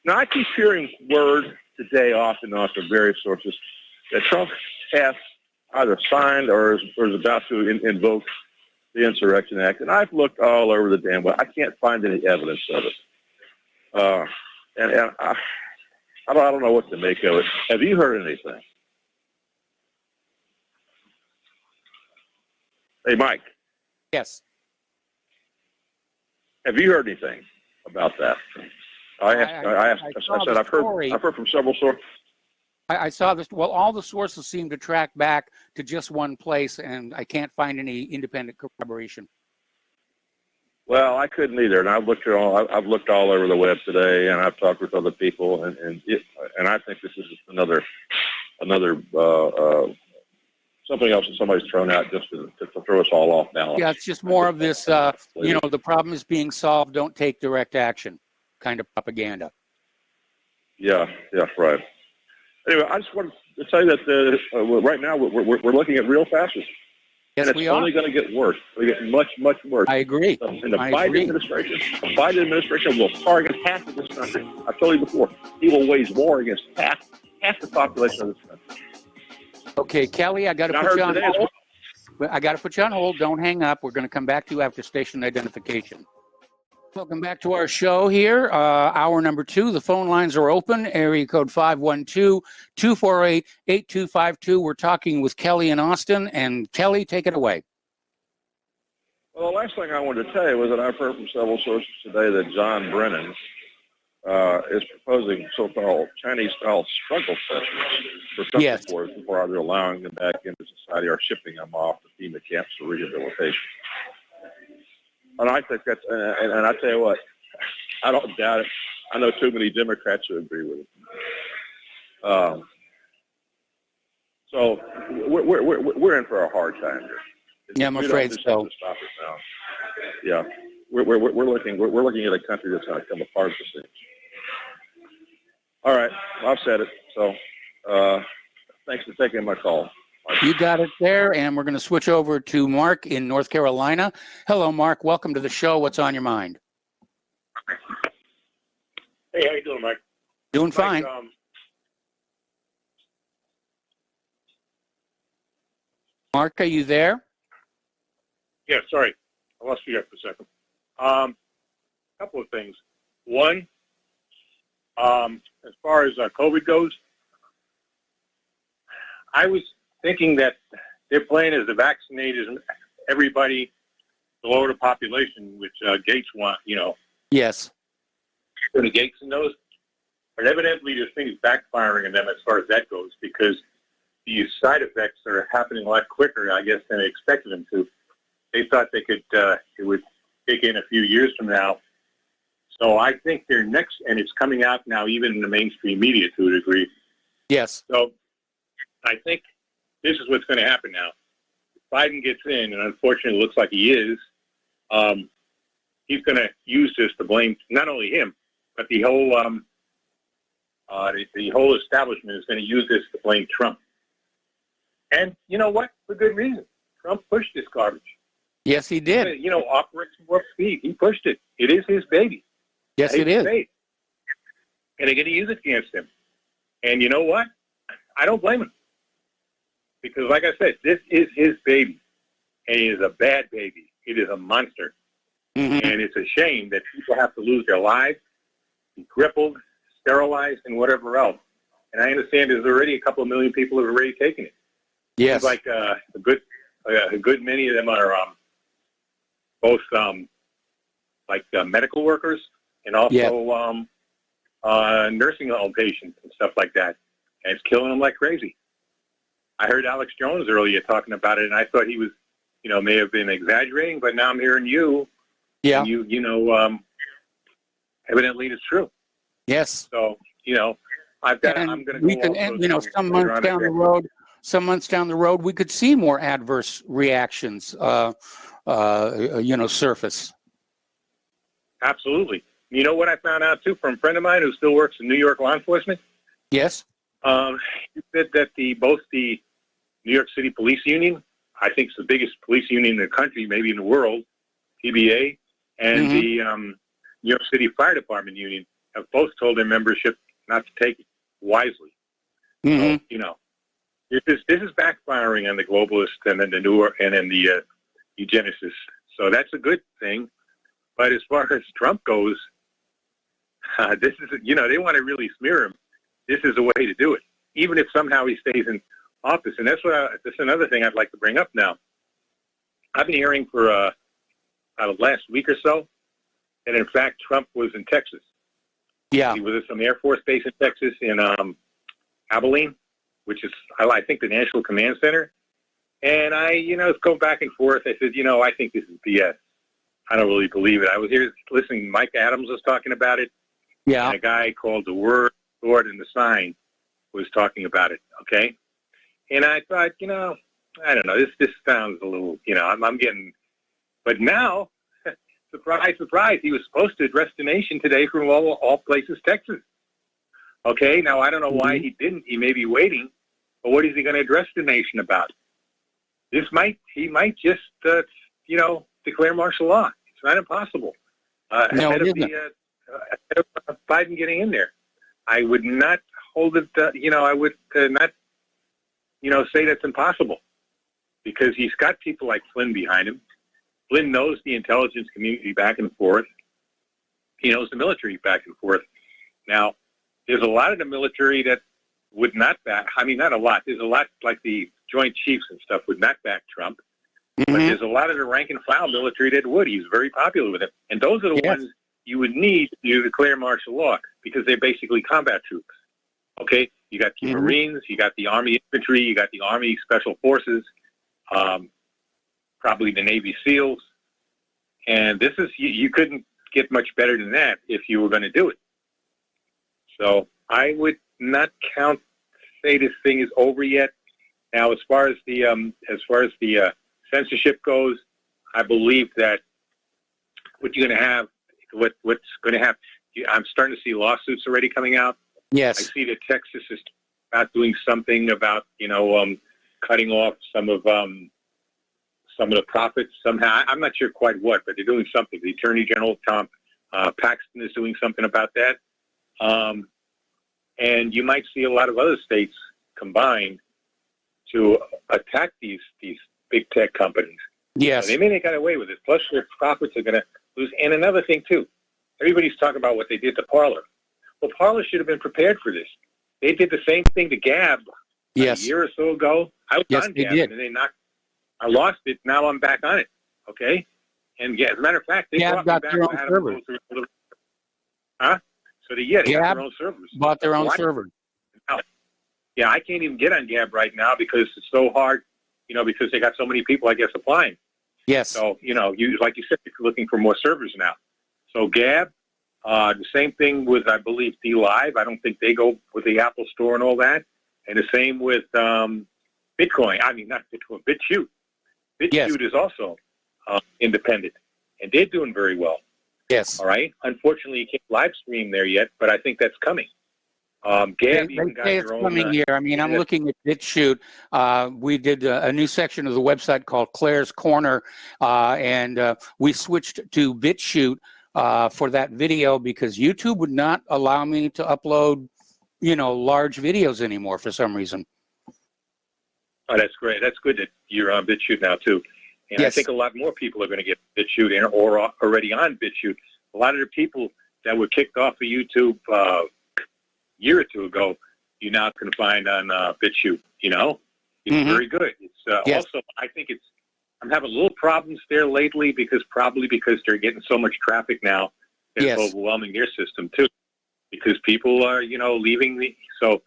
Now I keep hearing word today, off and on from various sources, that Trump has either signed or is about to invoke the Insurrection Act, and I've looked all over the damn well. I can't find any evidence of it, and I don't know what to make of it. Have you heard anything? Hey, Mike.
Yes.
Have you heard anything about that? I said I've heard from several sources.
I saw this. Well, all the sources seem to track back to just one place, and I can't find any independent corroboration.
Well, I couldn't either, and I've looked all over the web today, and I've talked with other people, and I think this is just another something else that somebody's thrown out just to throw us all off balance.
Yeah, it's just more of this. The problem is being solved. Don't take direct action, kind of propaganda.
Yeah, right. Anyway, I just wanted to tell you that right now we're looking at real fascism.
Yes,
and it's only going to get worse. It'll get much, much worse.
I agree.
And the Biden administration will target half of this country. I've told you before, he will wage war against half the population of this country.
Okay, Kelly, I got to put you on hold. I got to put you on hold. Don't hang up. We're going to come back to you after station identification. Welcome back to our show here. Hour number 2. The phone lines are open. Area code 512-248-8252. We're talking with Kelly in Austin. And Kelly, take it away.
Well, the last thing I wanted to tell you was that I've heard from several sources today that John Brennan is proposing so-called Chinese-style struggle sessions for some reporters before either allowing them back into society or shipping them off to FEMA camps for rehabilitation. And I think that's, and I tell you what, I don't doubt it. I know too many Democrats who agree with it. So we're in for a hard time here.
Yeah, I'm afraid so.
To stop it now. Yeah, we're looking at a country that's going to come apart at the seams. All right, I've said it. So thanks for taking my call.
You got it there, and we're going to switch over to Mark in North Carolina. Hello, Mark. Welcome to the show. What's on your mind?
Hey, how you doing, Mike?
Doing fine. Mark, are you there?
Yeah, sorry. I lost you there for a second. Couple of things. One, as far as COVID goes, I was thinking that their plan is to vaccinate everybody below the population, which Gates want,
Yes.
The Gates and those. But evidently this thing is backfiring on them as far as that goes, because the side effects are happening a lot quicker, I guess, than they expected them to. They thought they could, it would kick in a few years from now. So I think they're next, and it's coming out now even in the mainstream media to a degree.
Yes.
So I think this is what's going to happen now. If Biden gets in, and unfortunately it looks like he is, he's going to use this to blame not only him, but the whole establishment is going to use this to blame Trump. And you know what? For good reason. Trump pushed this garbage.
Yes, he did.
Operation Warp Speed. He pushed it. It is his baby.
Yes, it is.
And they're going to use it against him. And you know what? I don't blame him. Because like I said, this is his baby. And he is a bad baby. It is a monster.
Mm-hmm.
And it's a shame that people have to lose their lives, be crippled, sterilized, and whatever else. And I understand there's already a couple of million people who have already taken it.
Yes.
Like a good many of them are both medical workers and also nursing home patients and stuff like that. And it's killing them like crazy. I heard Alex Jones earlier talking about it, and I thought he was, may have been exaggerating, but now I'm hearing you
Yeah.
And evidently it's true.
Yes.
So, I'm going to go also.
Some months down the road, we could see more adverse reactions, surface.
Absolutely. You know what I found out, too, from a friend of mine who still works in New York law enforcement?
Yes.
He said that both the New York City Police Union, I think it's the biggest police union in the country, maybe in the world, PBA, and the New York City Fire Department Union have both told their membership not to take it wisely. So, this is backfiring on the globalists and then the eugenicists. So that's a good thing. But as far as Trump goes, this is, they want to really smear him. This is a way to do it, even if somehow he stays in office. And that's another thing I'd like to bring up now. I've been hearing for the last week or so that, in fact, Trump was in Texas.
Yeah.
He was at some Air Force base in Texas in Abilene, which is, I think, the National Command Center. And I, go back and forth. I said, I think this is BS. I don't really believe it. I was here listening. Mike Adams was talking about it.
Yeah.
And a guy called The Word, Sword, and the Sign was talking about it. Okay. And I thought, I don't know. This sounds a little, I'm getting. But now, surprise, surprise, he was supposed to address the nation today from all places, Texas. Okay. Now I don't know why he didn't. He may be waiting. But what is he going to address the nation about? He might just, declare martial law. It's not impossible. Ahead of Biden getting in there. I would not hold it, I would not, say that's impossible, because he's got people like Flynn behind him. Flynn knows the intelligence community back and forth. He knows the military back and forth. Now, there's a lot of the military that would not back, not a lot. There's a lot like the Joint Chiefs and stuff would not back Trump. But there's a lot of the rank and file military that would. He's very popular with it. And those are the ones you would need to declare martial law, because they're basically combat troops. Okay? You got the Marines, you got the Army Infantry, you got the Army Special Forces, probably the Navy SEALs. And this is, you couldn't get much better than that if you were going to do it. So I would not say this thing is over yet. Now, as far as the censorship goes, I believe that what's going to happen, I'm starting to see lawsuits already coming out.
Yes.
I see that Texas is about doing something about, cutting off some of the profits somehow. I'm not sure quite what, but they're doing something. The Attorney General, Tom Paxton, is doing something about that. And you might see a lot of other states combined to attack these big tech companies.
Yes.
They may not get away with it. Plus, their profits are going to lose. And another thing, too, everybody's talking about what they did to Parler. Well, Parler should have been prepared for this. They did the same thing to Gab a year or so ago. I was on Gab, and I lost it. Now I'm back on it. Okay? And as a matter of fact, they brought me back
their own servers.
Huh? So they got their own servers.
Bought their own server.
Yeah, I can't even get on Gab right now because it's so hard, because they got so many people, I guess, applying.
Yes.
So, like you said, you're looking for more servers now. So Gab, the same thing with, I believe, DLive. I don't think they go with the Apple Store and all that. And the same with Bitcoin. Not Bitcoin, BitChute. BitChute is also independent, and they're doing very well.
Yes.
All right. Unfortunately, you can't live stream there yet, but I think that's coming. Gab even got their own.
Coming here. I'm looking at BitChute. We did a new section of the website called Claire's Corner, and we switched to BitChute for that video because YouTube would not allow me to upload, large videos anymore for some reason.
Oh, that's great. That's good that you're on BitChute now too. And I think a lot more people are going to get BitChute or already on BitChute. A lot of the people that were kicked off of YouTube a year or two ago, you now can find on BitChute. It's very good. It's also, I think I'm having little problems there lately because they're getting so much traffic now that it's overwhelming their system too. Because people are, leaving so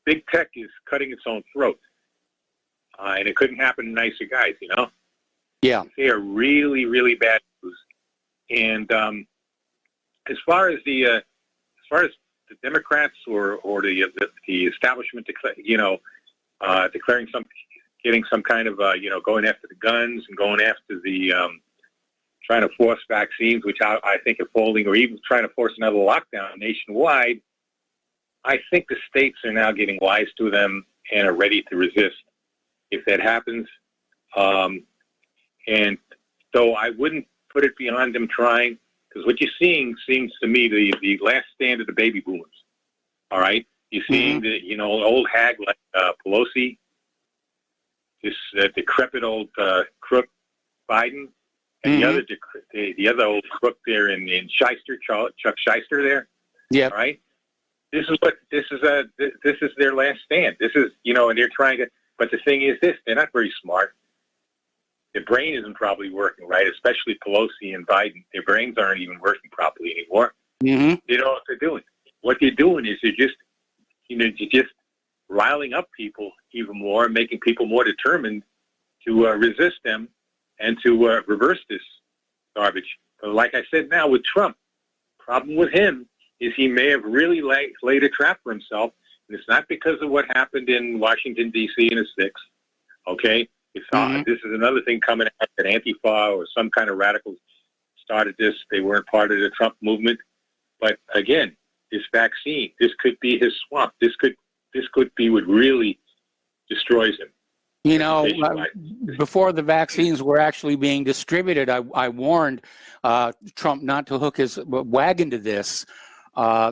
big tech is cutting its own throat. And it couldn't happen to nicer guys, Yeah. They are really, really bad news. And as far as the Democrats or the establishment, declaring getting some kind of going after the guns and going after the trying to force vaccines, which I think are folding, or even trying to force another lockdown nationwide. I think the states are now getting wise to them and are ready to resist if that happens. And so I wouldn't put it beyond them trying, because what you're seeing seems to me the last stand of the baby boomers. All right, you're seeing the old hag like Pelosi, this decrepit old crook Biden, and the other old crook there in Shyster, Chuck Shyster there. Yeah. All right. This is their last stand. This is and they're trying to. But the thing is, they're not very smart. Their brain isn't probably working right, especially Pelosi and Biden. Their brains aren't even working properly anymore. Mm-hmm. They don't know what they're doing. What they're doing is you're just riling up people even more, making people more determined to resist them and to reverse this garbage. But like I said, now with Trump, problem with him is he may have really laid a trap for himself, and it's not because of what happened in Washington, D.C. in the 6th, okay? This is another thing coming out that Antifa or some kind of radicals started this. They weren't part of the Trump movement. But again, this vaccine, this could be his swamp. This could be what really destroys him.
Before the vaccines were actually being distributed, I warned Trump not to hook his wagon to this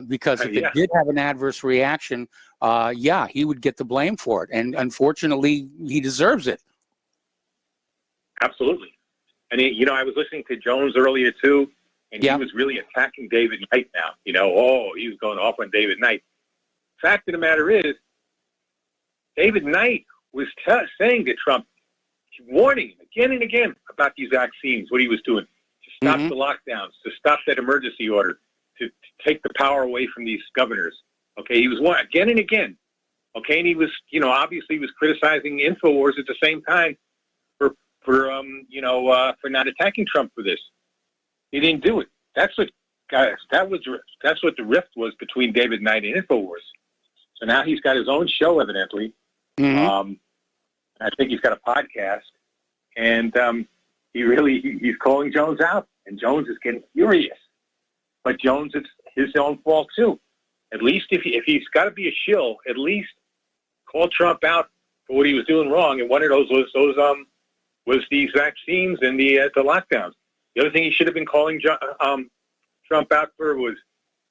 because if it did have an adverse reaction, he would get the blame for it. And unfortunately, he deserves it.
Absolutely. And, I was listening to Jones earlier, too, and he was really attacking David Knight now. He was going off on David Knight. Fact of the matter is, David Knight was saying to Trump, warning him again and again about these vaccines, what he was doing, to stop the lockdowns, to stop that emergency order, to take the power away from these governors. Okay, he was warning again and again. Okay, and he was, obviously he was criticizing InfoWars at the same time for not attacking Trump for this. He didn't do it. That's what the rift was between David Knight and InfoWars. So now he's got his own show, evidently. I think he's got a podcast, and he's calling Jones out, and Jones is getting furious. But Jones, it's his own fault too. At least if he's got to be a shill, at least call Trump out for what he was doing wrong. And one of those was these vaccines and the lockdowns. The other thing he should have been calling Trump out for was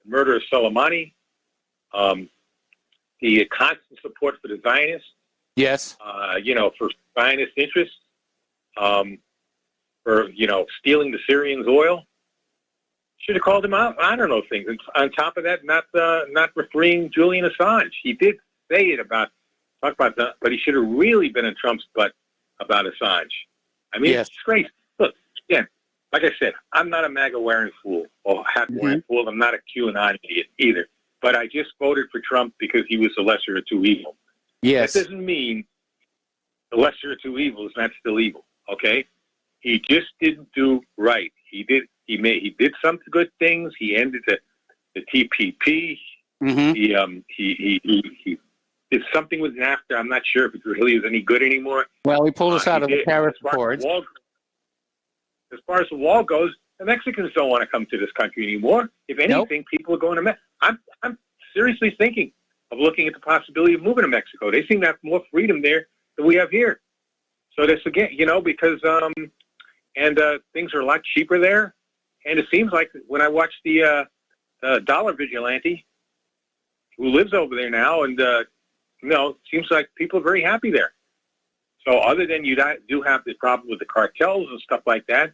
the murder of Soleimani, the constant support for the Zionists.
Yes.
For Zionist interests, for stealing the Syrians' oil. Should have called him out. I don't know things. And on top of that, not freeing Julian Assange. He did say talk about that, but he should have really been in Trump's butt about Assange. I mean, It's disgrace. Look, again, like I said, I'm not a MAGA-wearing fool or hat-wearing fool. I'm not a QAnon idiot either. But I just voted for Trump because he was the lesser of two evils. Yes. That doesn't mean the lesser of two evils is not still evil, okay? He just didn't do right. He did some good things. He ended the TPP. He did something with NAFTA. I'm not sure if it really is any good anymore.
Well, he pulled us out of the Paris Accords.
As far as the wall goes, the Mexicans don't want to come to this country anymore. If anything, people are going to Mexico. I'm seriously thinking of looking at the possibility of moving to Mexico. They seem to have more freedom there than we have here. So this again, because things are a lot cheaper there. And it seems like when I watch the Dollar Vigilante, who lives over there now, and it seems like people are very happy there. So other than you do have the problem with the cartels and stuff like that,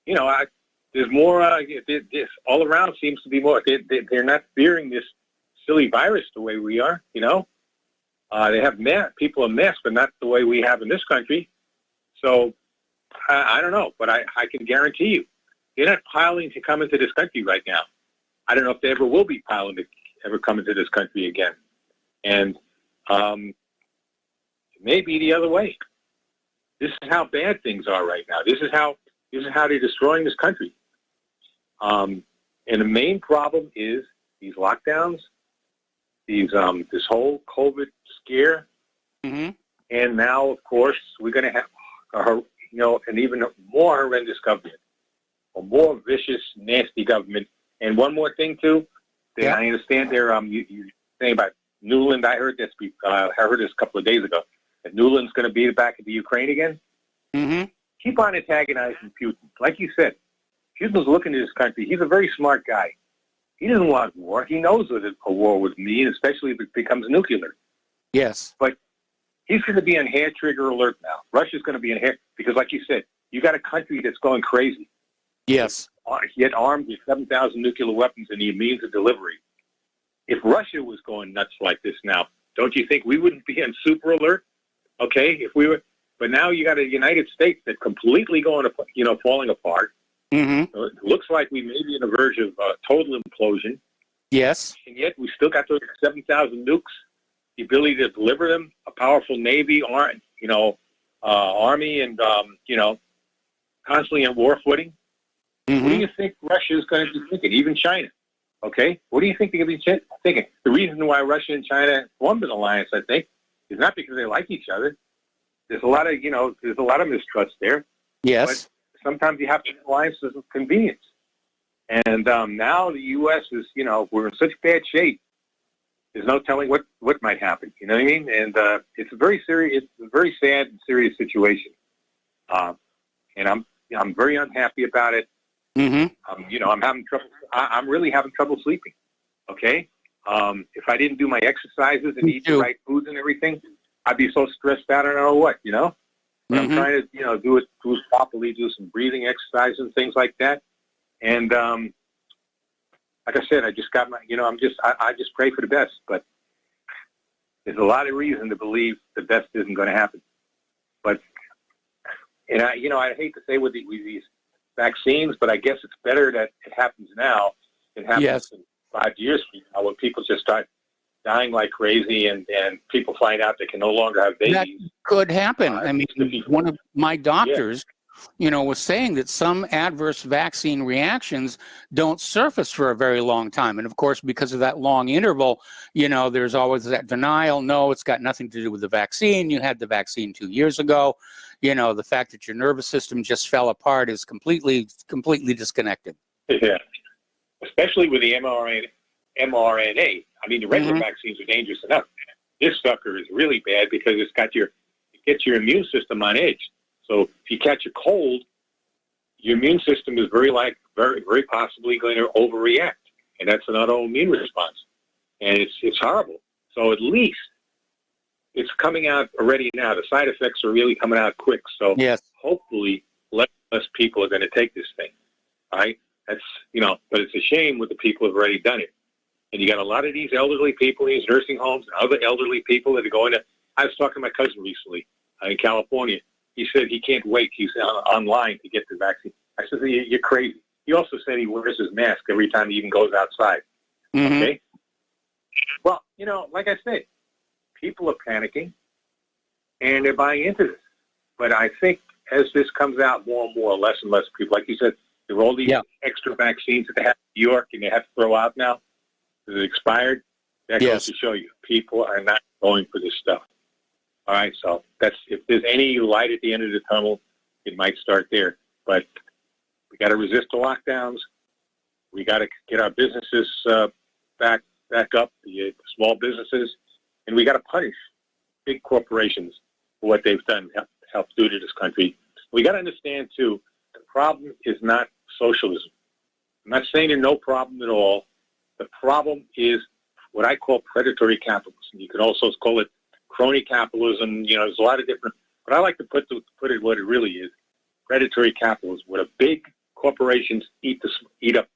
there's more. This all around seems to be more. They're not fearing this silly virus the way we are. They have people in masks, but not the way we have in this country. So I don't know, but I can guarantee you, they're not piling to come into this country right now. I don't know if they ever will be piling to ever come into this country again. And it may be the other way. This is how bad things are right now. This is how they're destroying this country. And the main problem is these lockdowns, this whole COVID scare, and now, of course, we're going to have an even more horrendous government, a more vicious, nasty government. And one more thing too, that I understand there. You saying about Nuland. I heard this. I heard this a couple of days ago. That Nuland's going to be back at the Ukraine again. Keep on antagonizing Putin, like you said. Putin's looking at this country. He's a very smart guy. He doesn't want war. He knows what a war would mean, especially if it becomes nuclear.
Yes.
But he's going to be on hair trigger alert now. Russia's going to be in hair, because like you said, you got a country that's going crazy.
Yes.
Yet armed with 7,000 nuclear weapons and the means of delivery. If Russia was going nuts like this now, don't you think we wouldn't be on super alert? Okay, if we were, but now you got a United States that's completely going to, falling apart. So it looks like we may be on the verge of total implosion.
Yes.
And yet we still got those 7,000 nukes, the ability to deliver them, a powerful Navy, Army, and, constantly on war footing. What do you think Russia is going to be thinking? Even China. Okay? What do you think they're going to be thinking? The reason why Russia and China formed an alliance, I think, is not because they like each other. There's a lot of mistrust there.
Yes.
But sometimes you have to have alliances of convenience. And now the U.S. is, we're in such bad shape. There's no telling what might happen. You know what I mean? And it's a very sad and serious situation. And I'm very unhappy about it. I'm having trouble. I'm really having trouble sleeping. Okay. If I didn't do my exercises and eat the right foods and everything, I'd be so stressed out. I don't know what. But I'm trying to, do it properly, do some breathing exercises and things like that. And like I said, I just got my, I just pray for the best. But there's a lot of reason to believe the best isn't going to happen. But I hate to say with these vaccines, but I guess it's better that it happens now. It happens in 5 years from now, when people just start dying like crazy, and people find out they can no longer have babies.
That could happen. I mean, one of my doctors, was saying that some adverse vaccine reactions don't surface for a very long time. And of course, because of that long interval, there's always that denial. No, it's got nothing to do with the vaccine. You had the vaccine 2 years ago. The fact that your nervous system just fell apart is completely disconnected.
Yeah, especially with the mRNA. I mean, the regular vaccines are dangerous enough. This sucker is really bad because it gets your immune system on edge. So if you catch a cold, your immune system is very very possibly going to overreact, and that's an autoimmune response, and it's horrible. So at least it's coming out already now. The side effects are really coming out quick. So hopefully less people are going to take this thing. All right, that's but it's a shame with the people who have already done it. And you got a lot of these elderly people in these nursing homes and other elderly people that are going to. I was talking to my cousin recently in California. He said he can't wait. He's online to get the vaccine. I said, you're crazy. He also said he wears his mask every time he even goes outside. Okay? Well, like I said, people are panicking, and they're buying into this. But I think as this comes out more and more, less and less people, like you said, there are all these extra vaccines that they have in New York and they have to throw out now. It expired. That goes to show you, people are not going for this stuff. All right, so if there's any light at the end of the tunnel, it might start there. But we got to resist the lockdowns. We got to get our businesses back up, the small businesses, and we got to punish big corporations for what they've done, help do to this country. We got to understand too, the problem is not socialism. I'm not saying there's no problem at all. The problem is what I call predatory capitalism. You can also call it crony capitalism. There's a lot of different, but I like to put it what it really is: predatory capitalism, where the big corporations eat up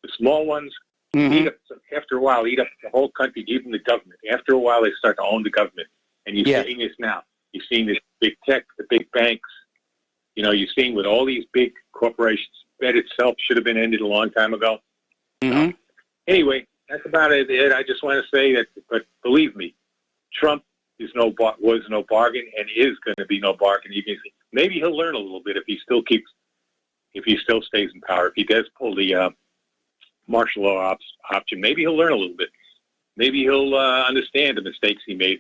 the small ones. After a while, eat up the whole country, even the government. After a while, they start to own the government, and you're seeing this now. You're seeing this big tech, the big banks. You're seeing with all these big corporations. Fed itself should have been ended a long time ago. Anyway, that's about it. I just want to say that, but believe me, Trump was no bargain, and is going to be no bargain. Maybe he'll learn a little bit if he still stays in power. If he does pull the martial law option. Maybe he'll learn a little bit. Maybe he'll understand the mistakes he made.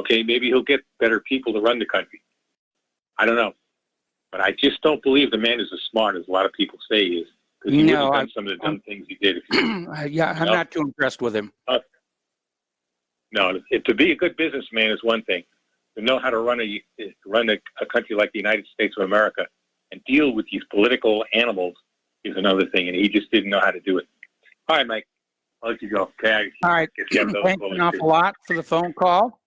Maybe he'll get better people to run the country. I don't know. But I just don't believe the man is as smart as a lot of people say he is. Because he wouldn't have done some of the dumb things he did.
I'm not too impressed with him.
No, to be a good businessman is one thing. To know how to run a country like the United States of America and deal with these political animals is another thing, and he just didn't know how to do it. All right, Mike, I'll let you go. Okay.
All right. Thanks an awful lot for the phone call.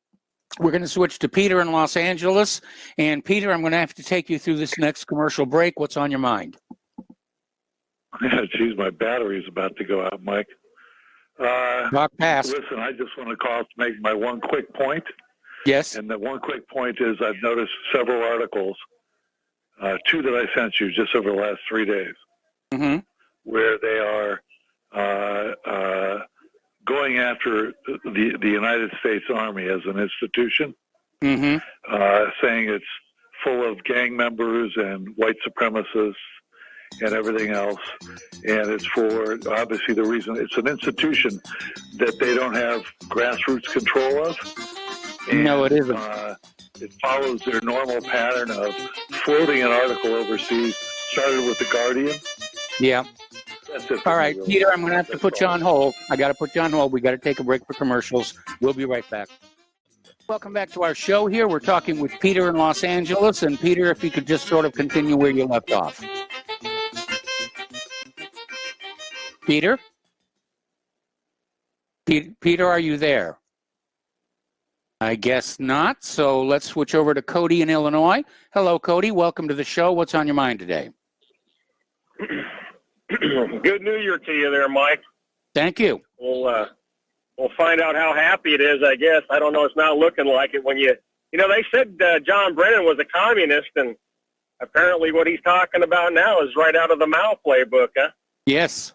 We're going to switch to Peter in Los Angeles. And Peter, I'm going to have to take you through this next commercial break. What's on your mind?
Geez, my battery's about to go out, Mike.
Talk fast.
Listen, I just want to call to make my one quick point.
Yes.
And the one quick point is I've noticed several articles, two that I sent you just over the last 3 days, where they are going after the United States Army as an institution, saying it's full of gang members and white supremacists and everything else. And it's for, obviously, the reason it's an institution that they don't have grassroots control of. And,
no, it isn't.
It follows their normal pattern of floating an article overseas, started with The Guardian.
Yeah. All right,
really.
Peter, I'm going to have to put you on hold. I got to put you on hold. We got to take a break for commercials. We'll be right back. Welcome back to our show here. We're talking with Peter in Los Angeles. And Peter, if you could just sort of continue where you left off. Peter? Peter, are you there? I guess not. So let's switch over to Cody in Illinois. Hello, Cody. Welcome to the show. What's on your mind today?
Good New Year to you there, Mike.
Thank you.
We'll find out how happy it is, I guess. I don't know. It's not looking like it when they said John Brennan was a communist, and apparently what he's talking about now is right out of the Mao playbook, huh?
Yes.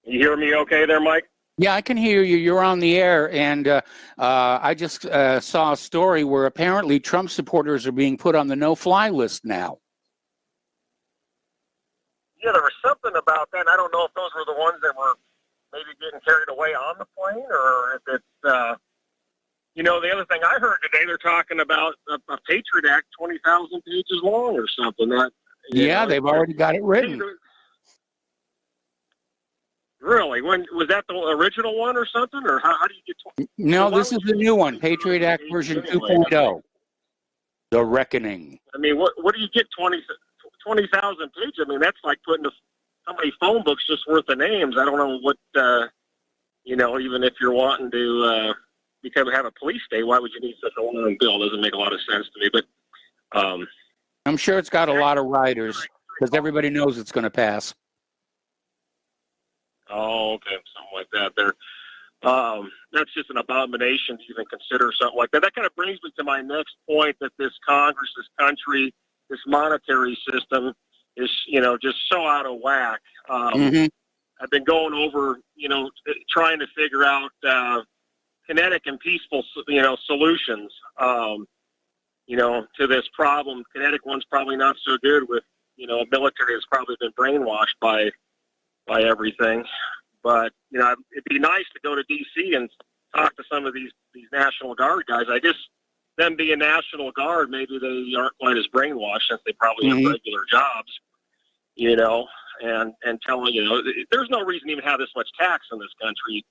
You hear me okay there, Mike?
Yeah, I can hear you. You're on the air, and I just saw a story where apparently Trump supporters are being put on the no-fly list now.
Yeah, there was something about that. I don't know if those were the ones that were maybe getting carried away on the plane, or if it's, the other thing I heard today, they're talking about a Patriot Act 20,000 pages long or something.
They've already got it written.
Really? When was that the original one or something? Or how do you get?
No, this is the new one, Patriot Act version 2.0. The Reckoning.
I mean, what do you get 20,000 pages? I mean, that's like putting how many phone books just worth of names. I don't know what, even if you're wanting to have a police state, why would you need such a long bill? It doesn't make a lot of sense to me. But
I'm sure it's got a lot of riders because everybody knows it's going to pass.
Oh, okay, something like that there. That's just an abomination to even consider something like that. That kind of brings me to my next point, that this Congress, this country, this monetary system is, just so out of whack. I've been going over, trying to figure out kinetic and peaceful, solutions, to this problem. Kinetic one's probably not so good with, military has probably been brainwashed by everything. But, it'd be nice to go to D.C. and talk to some of these National Guard guys. I guess them being National Guard, maybe they aren't quite as brainwashed since they probably have regular jobs, and telling, there's no reason to even have this much tax in this country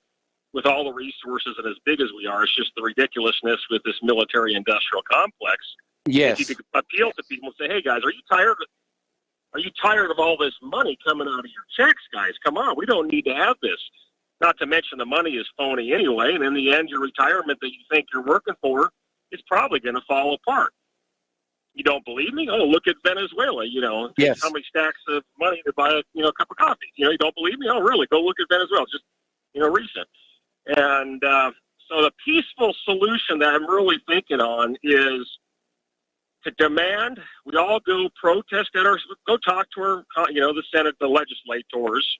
with all the resources and as big as we are. It's just the ridiculousness with this military-industrial complex.
Yes.
If you could appeal to people and say, hey, guys, are you tired of all this money coming out of your checks, guys? Come on, we don't need to have this. Not to mention the money is phony anyway, and in the end, your retirement that you think you're working for is probably going to fall apart. You don't believe me? Oh, look at Venezuela,
Yes.
How many stacks of money to buy a cup of coffee? You don't believe me? Oh, really? Go look at Venezuela. It's just, recent. And so the peaceful solution that I'm really thinking on is to demand we all go protest go talk to our, the Senate, the legislators,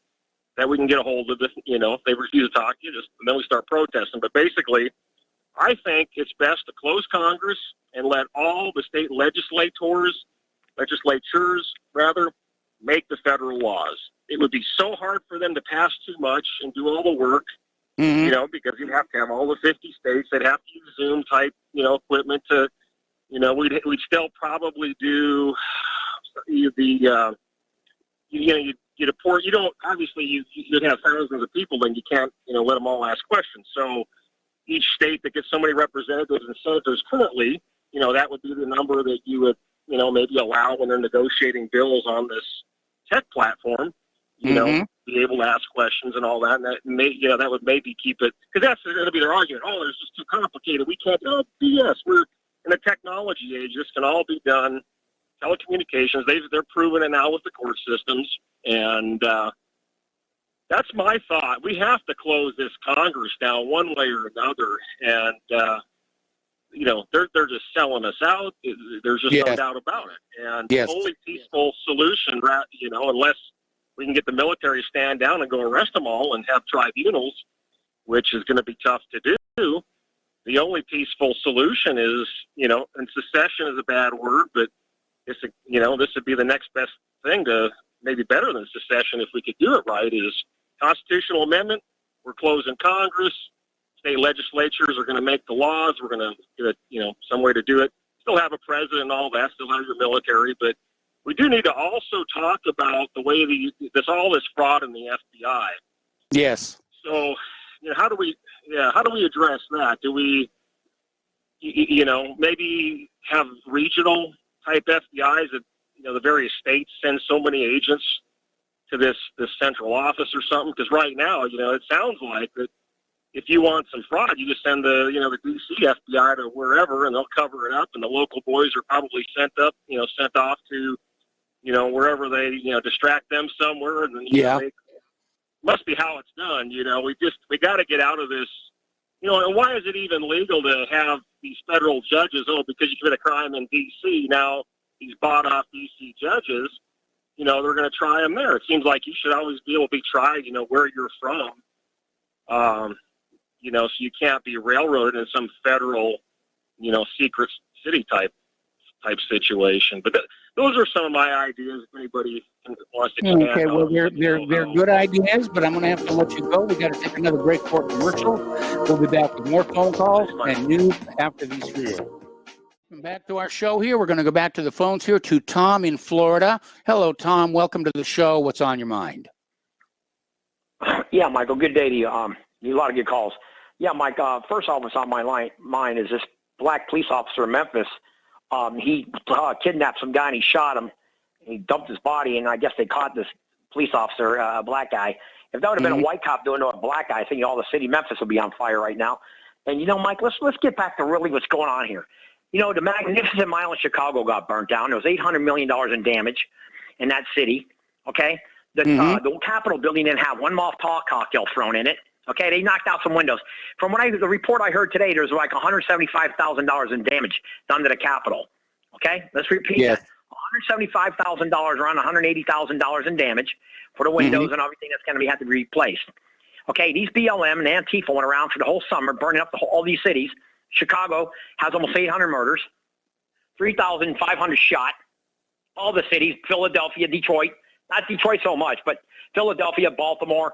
that we can get a hold of this, if they refuse to talk to you, and then we start protesting. But basically, I think it's best to close Congress and let all the state legislatures, make the federal laws. It would be so hard for them to pass too much and do all the work,
Mm-hmm.
you know, because you'd have to have all the 50 states. They'd have to use Zoom type, you know, equipment to, you know, we'd still probably do the, you'd report, you don't, obviously you'd have thousands of people, then you can't, you know, let them all ask questions. So each state that gets so many representatives and senators currently, you know, that would be the number that you would, you know, maybe allow when they're negotiating bills on this tech platform, you know, be able to ask questions and all that. And that may, you know, that would maybe keep it, because that's going to be their argument. Oh, it's just too complicated. We can't, oh, BS. We're in a technology age. This can all be done. Telecommunications, they're proving it now with the court systems. And that's my thought. We have to close this Congress down one way or another. And, you know, they're just selling us out. There's just no doubt about it. And the only peaceful solution, you know, unless we can get the military to stand down and go arrest them all and have tribunals, which is going to be tough to do. The only peaceful solution is, you know, and secession is a bad word, but it's a, you know, this would be the next best thing to maybe better than secession if we could do it right, is constitutional amendment. We're closing Congress. State legislatures are going to make the laws. We're going to get, you know, some way to do it. Still have a president and all that. Still have your military, but we do need to also talk about the way all this fraud in the FBI.
Yes.
So, you know, how do we address that? Do we, you know, maybe have regional type FBIs that, you know, the various states send so many agents to this central office or something? Because right now, you know, it sounds like that if you want some fraud, you just send the DC FBI to wherever, and they'll cover it up, and the local boys are probably sent off to, you know, wherever they, you know, distract them somewhere, and then, you know, must be how it's done. You know, we got to get out of this, you know. And why is it even legal to have these federal judges? Oh, because you commit a crime in DC, now these bought off DC judges, you know, they're going to try them there. It seems like you should always be able to be tried, you know, where you're from. You know, so you can't be railroaded in some federal, you know, secret city type situation. But those are some of my ideas. If anybody wants to expand.
Okay, well, they're good ideas, but I'm going to have to let you go. We got to take another break for commercial. We'll be back with more phone calls and news after these few. Welcome back to our show here. We're going to go back to the phones here to Tom in Florida. Hello, Tom. Welcome to the show. What's on your mind?
Yeah, Michael, good day to you. A lot of good calls. Yeah, Mike, first off, what's on my mind is this black police officer in Memphis. He kidnapped some guy and he shot him. He dumped his body, and I guess they caught this police officer, a black guy. If that would have been a white cop doing it to a black guy, I think all the city of Memphis would be on fire right now. And, you know, Mike, let's get back to really what's going on here. You know, the Magnificent Mile in Chicago got burnt down. There was $800 million in damage in that city, okay? The Capitol building didn't have one Molotov cocktail thrown in it. Okay, they knocked out some windows. From the report I heard today, there's like $175,000 in damage done to the Capitol. Okay, let's repeat that. $175,000, around $180,000 in damage for the windows and everything that's going to have to be replaced. Okay, these BLM and Antifa went around for the whole summer burning up all these cities. Chicago has almost 800 murders, 3,500 shot. All the cities, Philadelphia, Detroit, not Detroit so much, but Philadelphia, Baltimore,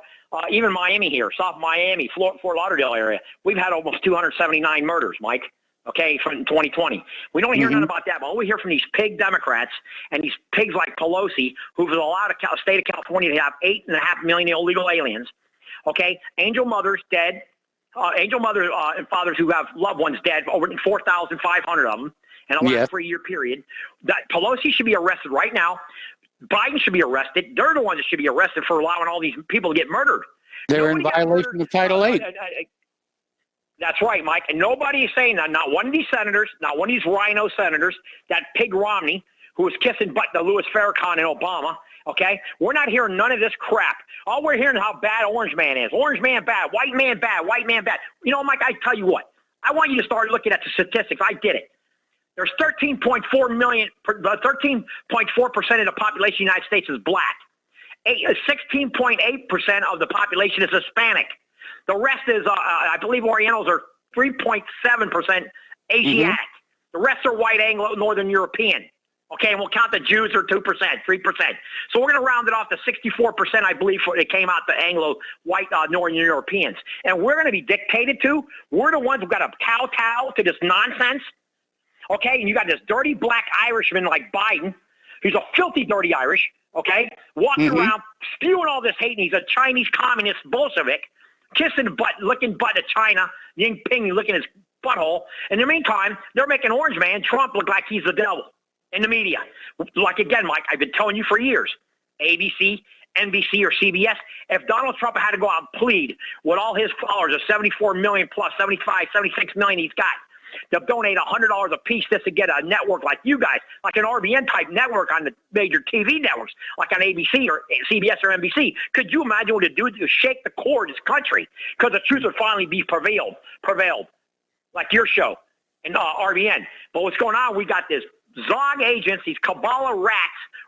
even Miami here, South Miami, Fort Lauderdale area. We've had almost 279 murders, Mike, okay, from 2020. We don't hear none about that, but all we hear from these pig Democrats and these pigs like Pelosi, who've allowed the state of California to have 8.5 million illegal aliens, okay, angel mothers dead, angel mothers and fathers who have loved ones dead, over 4,500 of them in the last 3-year period. That Pelosi should be arrested right now. Biden should be arrested. They're the ones that should be arrested for allowing all these people to get murdered.
They're in violation of Title VIII.
That's right, Mike. And nobody is saying that. Not one of these senators, not one of these rhino senators, that pig Romney, who was kissing butt to Louis Farrakhan and Obama, okay? We're not hearing none of this crap. All we're hearing is how bad Orange Man is. Orange Man bad, white man bad, white man bad. You know, Mike, I tell you what. I want you to start looking at the statistics. I did it. There's 13.4 million, 13.4% of the population of the United States is black. 16.8% of the population is Hispanic. The rest is, I believe, Orientals are 3.7% Asiatic. The rest are white Anglo Northern European. Okay, and we'll count the Jews are 2%, 3%. So we're going to round it off to 64%, I believe, for it came out the Anglo-white Northern Europeans. And we're going to be dictated to. We're the ones who've got to kowtow to this nonsense. Okay, and you got this dirty black Irishman like Biden. He's a filthy, dirty Irish, okay, walking around spewing all this hate, and he's a Chinese communist Bolshevik, kissing the butt, licking butt at China, Jinping licking his butthole. In the meantime, they're making Orange Man Trump look like he's the devil in the media. Like, again, Mike, I've been telling you for years, ABC, NBC, or CBS, if Donald Trump had to go out and plead with all his followers of 74 million plus, 75, 76 million he's got, they'll donate $100 a piece just to get a network like you guys, like an RBN type network on the major TV networks, like on ABC or CBS or NBC. Could you imagine what it'd do to shake the core of this country? Because the truth would finally be prevailed, like your show and RBN. But what's going on? We got this Zog agents, these Kabbalah rats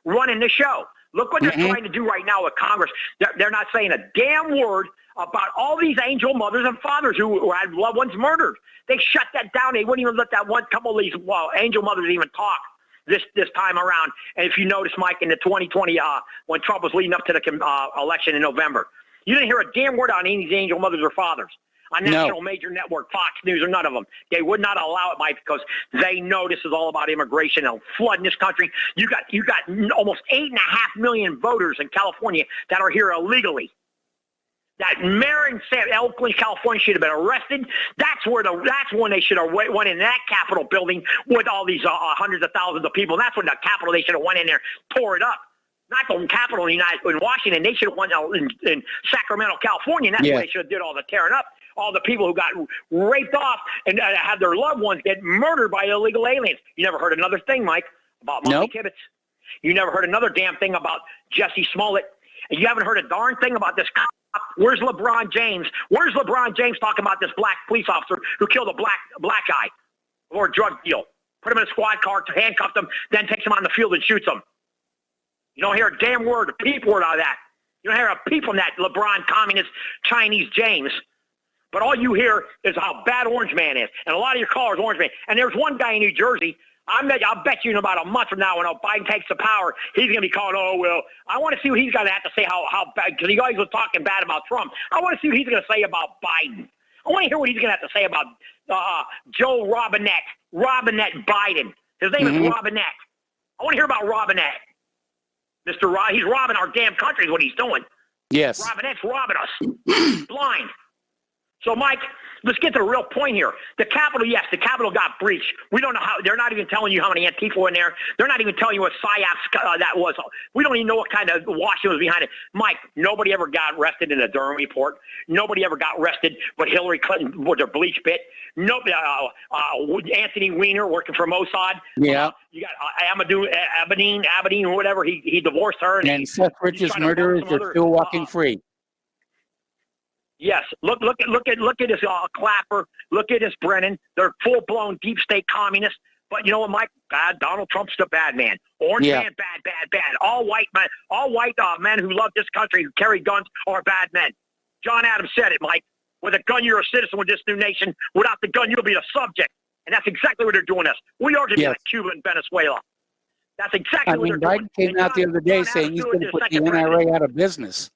running the show. Look what they're trying to do right now with Congress. They're not saying a damn word about all these angel mothers and fathers who had loved ones murdered. They shut that down. They wouldn't even let that one couple of these angel mothers even talk this time around. And if you notice, Mike, in the 2020, when Trump was leading up to the election in November, you didn't hear a damn word on any of these angel mothers or fathers on national major network, Fox News, or none of them. They would not allow it, Mike, because they know this is all about immigration and flooding this country. You got almost 8.5 million voters in California that are here illegally. That mayor in Oakland, California should have been arrested. That's when they should have went in that Capitol building with all these hundreds of thousands of people. That's when the Capitol, they should have went in there, tore it up. Not the Capitol in Washington. They should have went in Sacramento, California. And that's where they should have did all the tearing up. All the people who got raped off and had their loved ones get murdered by illegal aliens. You never heard another thing, Mike, about Monkey Kibitz. You never heard another damn thing about Jesse Smollett. And you haven't heard a darn thing about this cop. Where's LeBron James? Where's LeBron James talking about this black police officer who killed a black guy for a drug deal? Put him in a squad car, handcuffed him, then takes him on the field and shoots him. You don't hear a damn word, a peep word out of that. You don't hear a peep from that LeBron communist Chinese James. But all you hear is how bad Orange Man is. And a lot of your callers, Orange Man. And there's one guy in New Jersey, I'll bet you in about a month from now when Biden takes the power, he's going to be calling, I want to see what he's going to have to say how bad, because he always was talking bad about Trump. I want to see what he's going to say about Biden. I want to hear what he's going to have to say about Joe Robinette Biden. His name is Robinette. I want to hear about Robinette. He's robbing our damn country is what he's doing.
Yes.
Robinette's robbing us. Blind. So, Mike, let's get to the real point here. The Capitol, yes, the Capitol got breached. We don't know how. They're not even telling you how many Antifa were in there. They're not even telling you what PSYOPs that was. We don't even know what kind of Washington was behind it. Mike, nobody ever got arrested in the Durham report. Nobody ever got arrested but Hillary Clinton with her bleach bit. Nobody. Anthony Weiner working for Mossad.
Yeah.
You got Abedin, or whatever. He divorced her.
And Seth Rich's murderers are still walking free.
Yes, look at this Clapper. Look at this Brennan. They're full-blown deep state communists. But you know what, Mike? Donald Trump's the bad man. Orange man, bad. All white men who love this country, who carry guns, are bad men. John Adams said it, Mike. With a gun, you're a citizen with this new nation. Without the gun, you'll be a subject. And that's exactly what they're doing us. We are to be like Cuba and Venezuela. That's exactly what they're doing.
Biden came out the other day saying he's going to put the NRA out of business.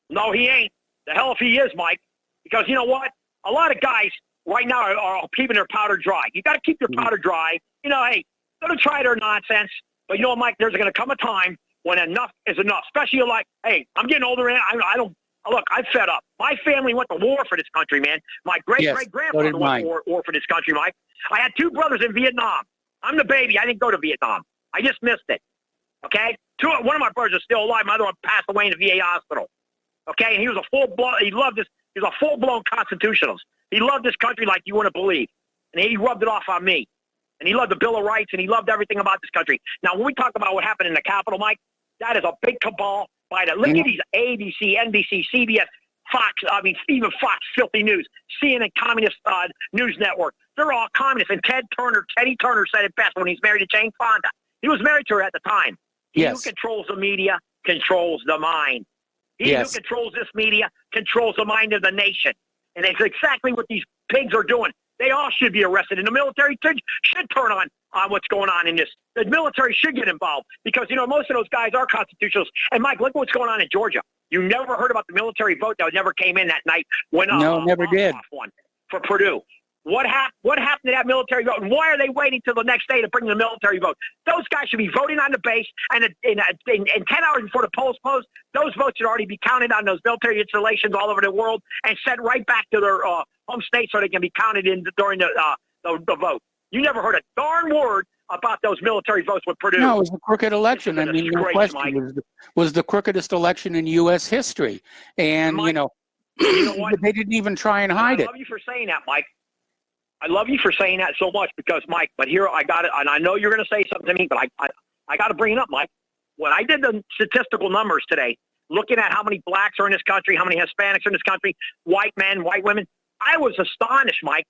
No, he ain't. The hell if he is, Mike. Because you know what? A lot of guys right now are keeping their powder dry. You got to keep your powder dry. You know, hey, don't try their nonsense. But you know what, Mike? There's going to come a time when enough is enough. Especially like, hey, I'm getting older, and I don't. Look, I'm fed up. My family went to war for this country, man. My great-great-grandfather went to war for this country, Mike. I had 2 brothers in Vietnam. I'm the baby. I didn't go to Vietnam. I just missed it. Okay? One of my brothers is still alive. My other one passed away in the VA hospital. Okay, and he was a full-blown. He loved this. He was a full-blown constitutionalist. He loved this country like you wouldn't believe, and he rubbed it off on me. And he loved the Bill of Rights, and he loved everything about this country. Now, when we talk about what happened in the Capitol, Mike, that is a big cabal by the. Look at these ABC, NBC, CBS, Fox. Even Fox, filthy news, CNN, Communist News Network. They're all communists. And Teddy Turner said it best when he's married to Jane Fonda. He was married to her at the time. He who controls the media controls the mind. He who controls this media controls the mind of the nation. And it's exactly what these pigs are doing. They all should be arrested, and the military should turn on what's going on in this. The military should get involved because, you know, most of those guys are constitutionalists. And, Mike, look what's going on in Georgia. You never heard about the military vote that never came in that night when
no, never did.
Won for Purdue. What happened to that military vote? And why are they waiting till the next day to bring the military vote? Those guys should be voting on the base, and in 10 hours before the polls close, those votes should already be counted on those military installations all over the world and sent right back to their home state so they can be counted in during the vote. You never heard a darn word about those military votes with Purdue.
No, it was a crooked election. I mean, no question. Was the crookedest election in U.S. history. And,
Mike,
you know
what?
They didn't even try and hide it.
I love you for saying that, Mike. I love you for saying that so much because, Mike, but here I got it, and I know you're going to say something to me, but I got to bring it up, Mike. When I did the statistical numbers today, looking at how many blacks are in this country, how many Hispanics are in this country, white men, white women, I was astonished, Mike.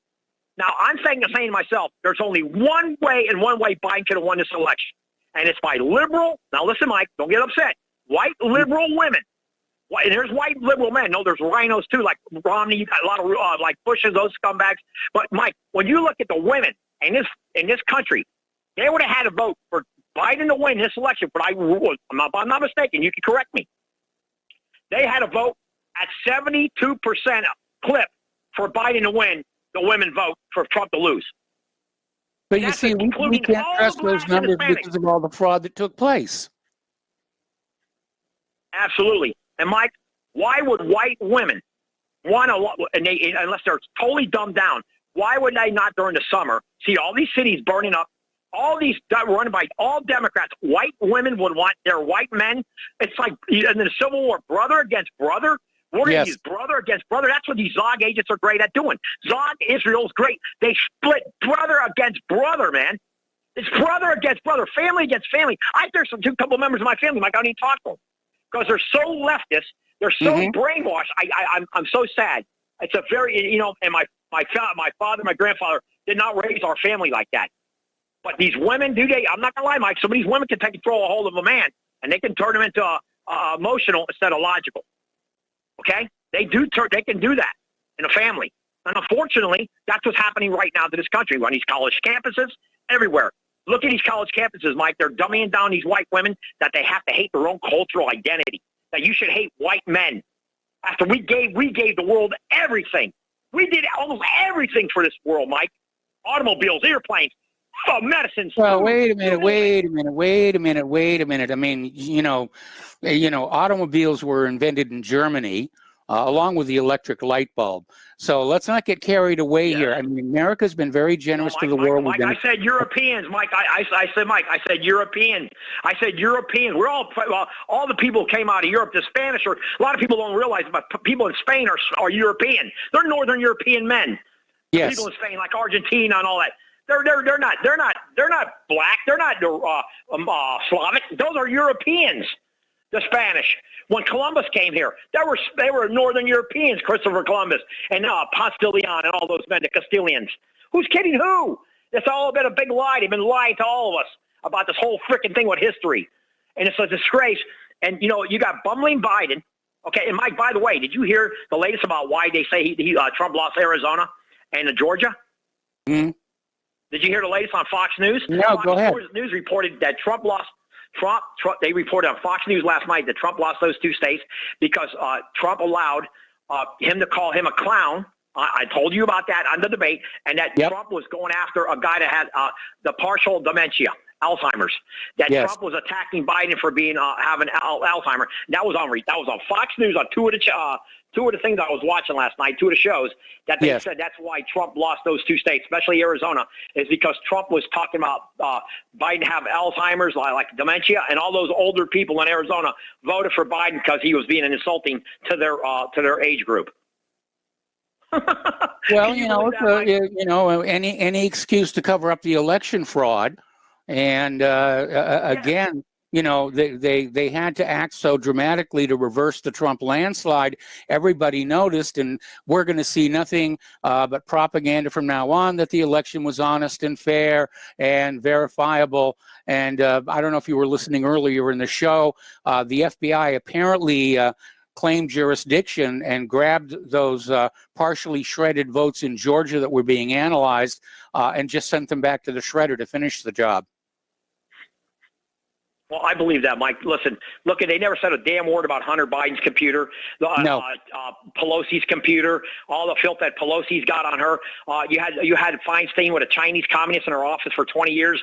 Now, I'm saying to myself, there's only one way and one way Biden could have won this election, and it's by liberal. Now, listen, Mike, don't get upset. White liberal women. And there's white liberal men. No, there's rhinos too, like Romney. You got a lot of like Bushes, those scumbags. But Mike, when you look at the women in this country, they would have had a vote for Biden to win this election. But if I'm not mistaken, you can correct me. They had a vote at 72% clip for Biden to win. The women vote for Trump to lose.
But you see, we can't trust those numbers because of all the fraud that took place.
Absolutely. And Mike, why would white women want to, unless they're totally dumbed down, why would they not during the summer see all these cities burning up, all these run by all Democrats? White women would want their white men. It's like in the Civil War, brother against brother. We're going to use brother against brother. That's what these Zog agents are great at doing. Zog Israel's great. They split brother against brother, man. It's brother against brother, family against family. There's a couple members of my family, Mike, I don't even talk to them. Because they're so leftist, they're so brainwashed. I'm so sad. It's a very, you know, and my father, my grandfather did not raise our family like that. But these women, I'm not gonna lie, Mike. Some of these women can throw a hold of a man, and they can turn him into emotional instead of logical. Okay, they can do that in a family, and unfortunately, that's what's happening right now to this country on these college campuses everywhere. Look at these college campuses, Mike. They're dumbing down these white women that they have to hate their own cultural identity, that you should hate white men. After we gave the world everything. We did almost everything for this world, Mike. Automobiles, airplanes, medicines.
Well, wait a minute. I mean, you know, automobiles were invented in Germany. Along with the electric light bulb. So let's not get carried away here. I mean, America's been very generous to the world.
Mike, I said Europeans, Mike. I said European. I said European. We're all the people who came out of Europe. The Spanish, or a lot of people don't realize, but people in Spain are European. They're Northern European men.
Yes.
People in Spain, like Argentina and all that. They're not black. They're not Slavic. Those are Europeans. The Spanish. When Columbus came here, they were Northern Europeans, Christopher Columbus, and Postilion and all those men, the Castilians. Who's kidding who? It's all been a big lie. They've been lying to all of us about this whole freaking thing with history. And it's a disgrace. And, you know, you got bumbling Biden. Okay, and Mike, by the way, did you hear the latest about why they say Trump lost Arizona and Georgia?
Mm-hmm.
Did you hear the latest on Fox News?
No,
Fox
go ahead.
News reported that Trump lost. They reported on Fox News last night that Trump lost those two states because Trump allowed him to call him a clown. I told you about that on the debate, and that Trump was going after a guy that had the partial dementia, Alzheimer's. That Trump was attacking Biden for being having Alzheimer's. That was on Fox News on two of the things I was watching last night, two of the shows, that they said that's why Trump lost those two states, especially Arizona, is because Trump was talking about Biden have Alzheimer's, like dementia, and all those older people in Arizona voted for Biden because he was being insulting to their age group.
Well, any excuse to cover up the election fraud, and again. You know, they had to act so dramatically to reverse the Trump landslide. Everybody noticed, and we're going to see nothing but propaganda from now on that the election was honest and fair and verifiable. And I don't know if you were listening earlier in the show, the FBI apparently claimed jurisdiction and grabbed those partially shredded votes in Georgia that were being analyzed and just sent them back to the shredder to finish the job.
Well, I believe that, Mike. Listen, look, they never said a damn word about Hunter Biden's computer,
No.
Pelosi's computer, all the filth that Pelosi's got on her. You had Feinstein with a Chinese communist in her office for 20 years,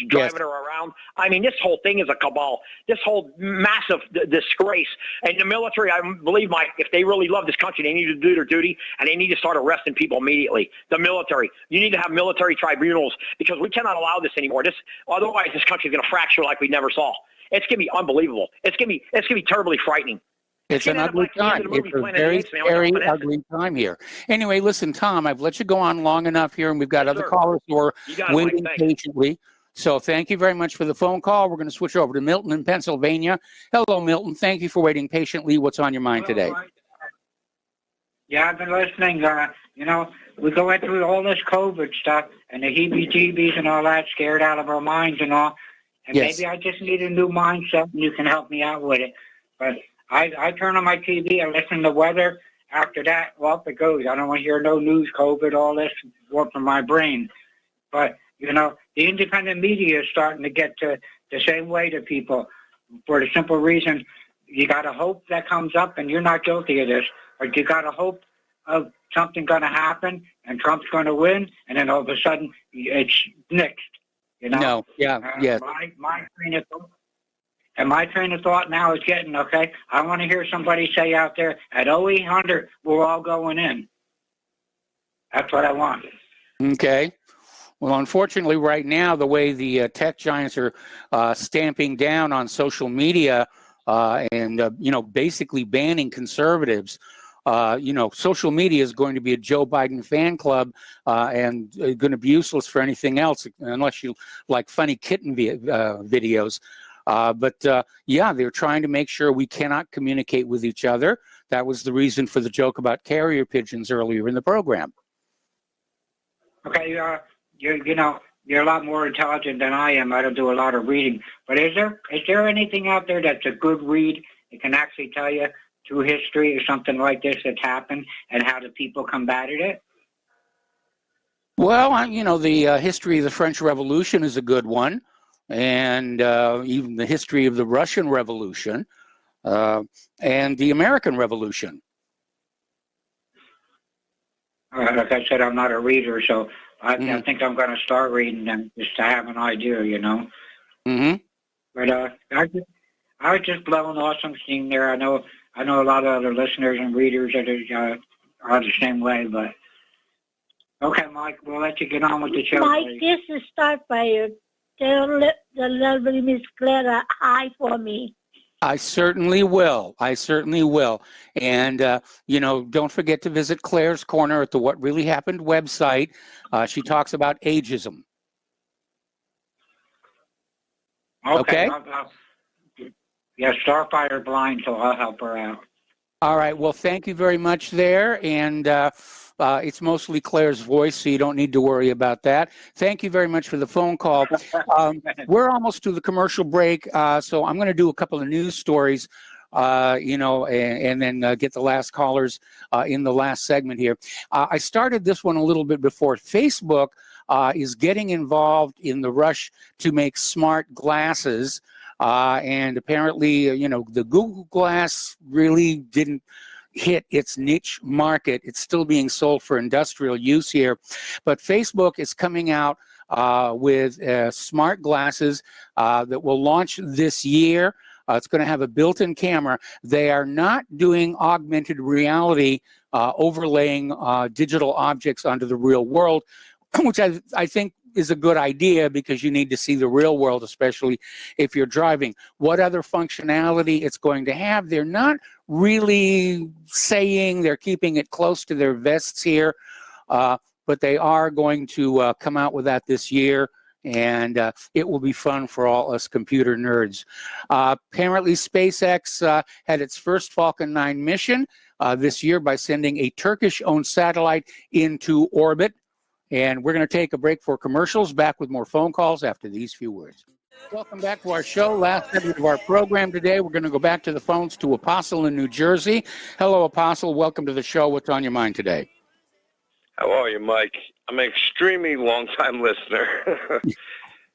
driving her around. I mean, this whole thing is a cabal. This whole massive disgrace. And the military, I believe, Mike, if they really love this country, they need to do their duty, and they need to start arresting people immediately. The military. You need to have military tribunals, because we cannot allow this anymore. Otherwise, this country is going to fracture like we never saw. It's going to be unbelievable. It's going to be terribly frightening.
It's an ugly time. It's a very, very ugly time here. Anyway, listen, Tom, I've let you go on long enough here, and we've got other callers who are waiting patiently. So thank you very much for the phone call. We're going to switch over to Milton in Pennsylvania. Hello, Milton. Thank you for waiting patiently. What's on your mind today?
Yeah, I've been listening. We go through all this COVID stuff and the heebie-jeebies and all that, scared out of our minds and all. And maybe I just need a new mindset, and you can help me out with it. But I turn on my TV, I listen to the weather. After that, well, it goes. I don't want to hear no news, COVID, all this warping my brain. But, the independent media is starting to get to the same way to people for the simple reason you got to hope that comes up, and you're not guilty of this, but you got to hope of something going to happen, and Trump's going to win, and then all of a sudden it's nixed.
No, yes.
My train of thought now is getting, okay, I want to hear somebody say out there, at 0800, we're all going in. That's what I want.
Okay. Well, unfortunately, right now, the way the tech giants are stamping down on social media and basically banning conservatives, social media is going to be a Joe Biden fan club and going to be useless for anything else unless you like funny kitten videos. But they're trying to make sure we cannot communicate with each other. That was the reason for the joke about carrier pigeons earlier in the program.
Okay, you're a lot more intelligent than I am. I don't do a lot of reading. But is there anything out there that's a good read that can actually tell you through history or something like this that's happened and how the people combated it?
Well, the history of the French Revolution is a good one, and even the history of the Russian Revolution and the American Revolution.
Like I said, I'm not a reader, so I think I'm going to start reading them just to have an idea,
Mm-hmm.
But I was just blowing off some steam there. I know a lot of other listeners and readers that are the same way, but okay, Mike, we'll let you get on with the show.
Mike,
please.
this is Starfire. Tell the lovely Miss Clara hi for me.
I certainly will. And, don't forget to visit Claire's Corner at the What Really Happened website. She talks about ageism. Okay?
Yeah, Starfire blind, so I'll help her out.
All right. Well, thank you very much there. And it's mostly Claire's voice, so you don't need to worry about that. Thank you very much for the phone call. We're almost to the commercial break, so I'm going to do a couple of news stories, and then get the last callers in the last segment here. I started this one a little bit before. Facebook is getting involved in the rush to make smart glasses. And apparently, the Google Glass really didn't hit its niche market. It's still being sold for industrial use here. But Facebook is coming out with smart glasses that will launch this year. It's going to have a built-in camera. They are not doing augmented reality, overlaying digital objects onto the real world, which I think is a good idea because you need to see the real world, especially if you're driving. What other functionality it's going to have, they're not really saying. They're keeping it close to their vests here, but they are going to come out with that this year, and it will be fun for all us computer nerds. Apparently, SpaceX had its first Falcon 9 mission this year by sending a Turkish-owned satellite into orbit. And we're going to take a break for commercials. Back with more phone calls after these few words. Welcome back to our show. Last segment of our program today. We're going to go back to the phones to Apostle in New Jersey. Hello, Apostle. Welcome to the show. What's on your mind today?
How are you, Mike? I'm an extremely long-time listener.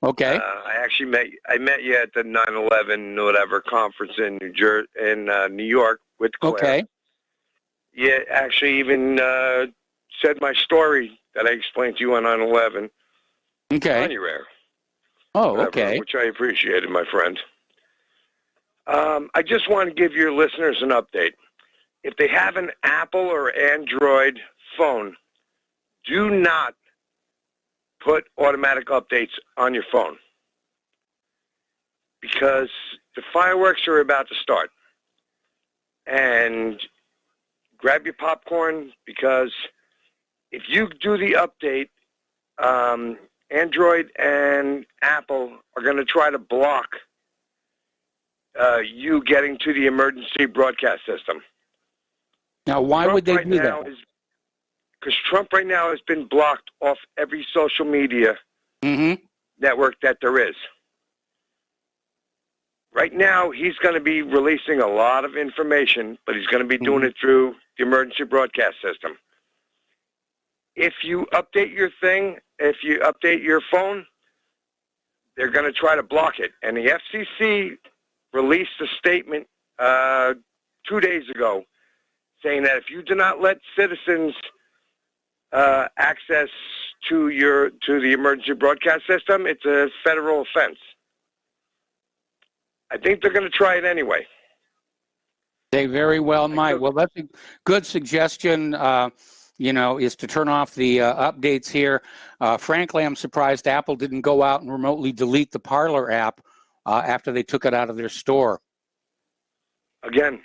Okay.
I met you at the 9/11 whatever conference in New York with Claire.
Okay.
You actually even said my story that I explained to you on 9/11.
Okay.
On your air.
Oh,
Whatever,
okay.
which I appreciated, my friend. I just want to give your listeners an update. If they have an Apple or Android phone, do not put automatic updates on your phone because the fireworks are about to start. And grab your popcorn because if you do the update, Android and Apple are going to try to block you getting to the emergency broadcast system.
Now, why would they do that?
Because Trump right now has been blocked off every social media network that there is. Right now, he's going to be releasing a lot of information, but he's going to be doing it through the emergency broadcast system. If you update your thing, if you update your phone, they're going to try to block it. And the FCC released a statement 2 days ago saying that if you do not let citizens access to the emergency broadcast system, it's a federal offense. I think they're going to try it anyway.
They very well might. Well, that's a good suggestion, is to turn off the updates here. Frankly, I'm surprised Apple didn't go out and remotely delete the Parler app after they took it out of their store. Again,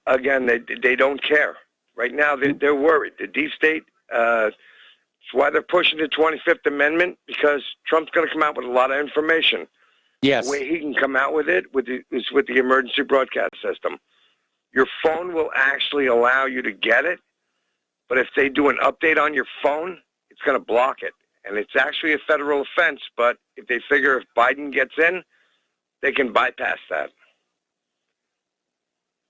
they don't care. Right now, they're worried. The deep state, that's why they're pushing the 25th Amendment, because Trump's going to come out with a lot of information.
Yes.
The way he can come out with it is with the emergency broadcast system. Your phone will actually allow you to get it, but if they do an update on your phone, it's going to block it. And it's actually a federal offense, but if they figure if Biden gets in, they can bypass that.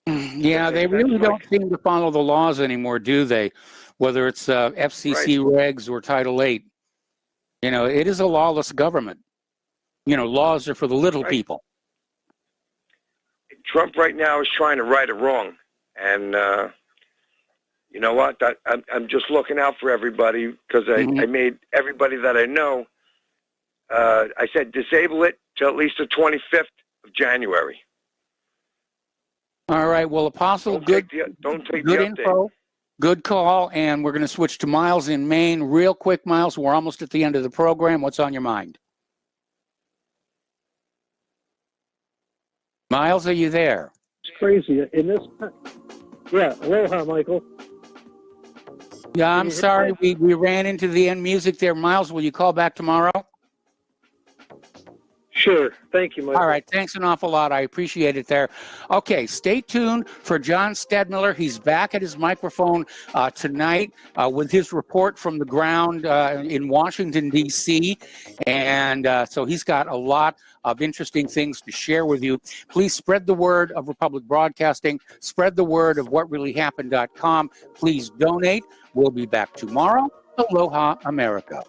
Yeah, they really don't seem to follow the laws anymore, do they? Whether it's FCC regs or Title VIII. It is a lawless government. Laws are for the little people.
Trump right now is trying to right a wrong. And you know what? I'm just looking out for everybody because I made everybody that I know, I said disable it till at least the 25th of January.
All right. Well, Apostle,
don't take the
info. Good call. And we're going to switch to Miles in Maine. Real quick, Miles. We're almost at the end of the program. What's on your mind? Miles, are you there?
It's crazy. Yeah. Aloha, Michael.
Yeah, I'm sorry. We ran into the end music there. Miles, will you call back tomorrow?
Sure. Thank you, Michael.
All right. Thanks an awful lot. I appreciate it there. Okay. Stay tuned for John Stedmiller. He's back at his microphone tonight with his report from the ground in Washington, D.C. And so he's got a lot of interesting things to share with you. Please spread the word of Republic Broadcasting. Spread the word of whatreallyhappened.com. Please donate. We'll be back tomorrow. Aloha, America.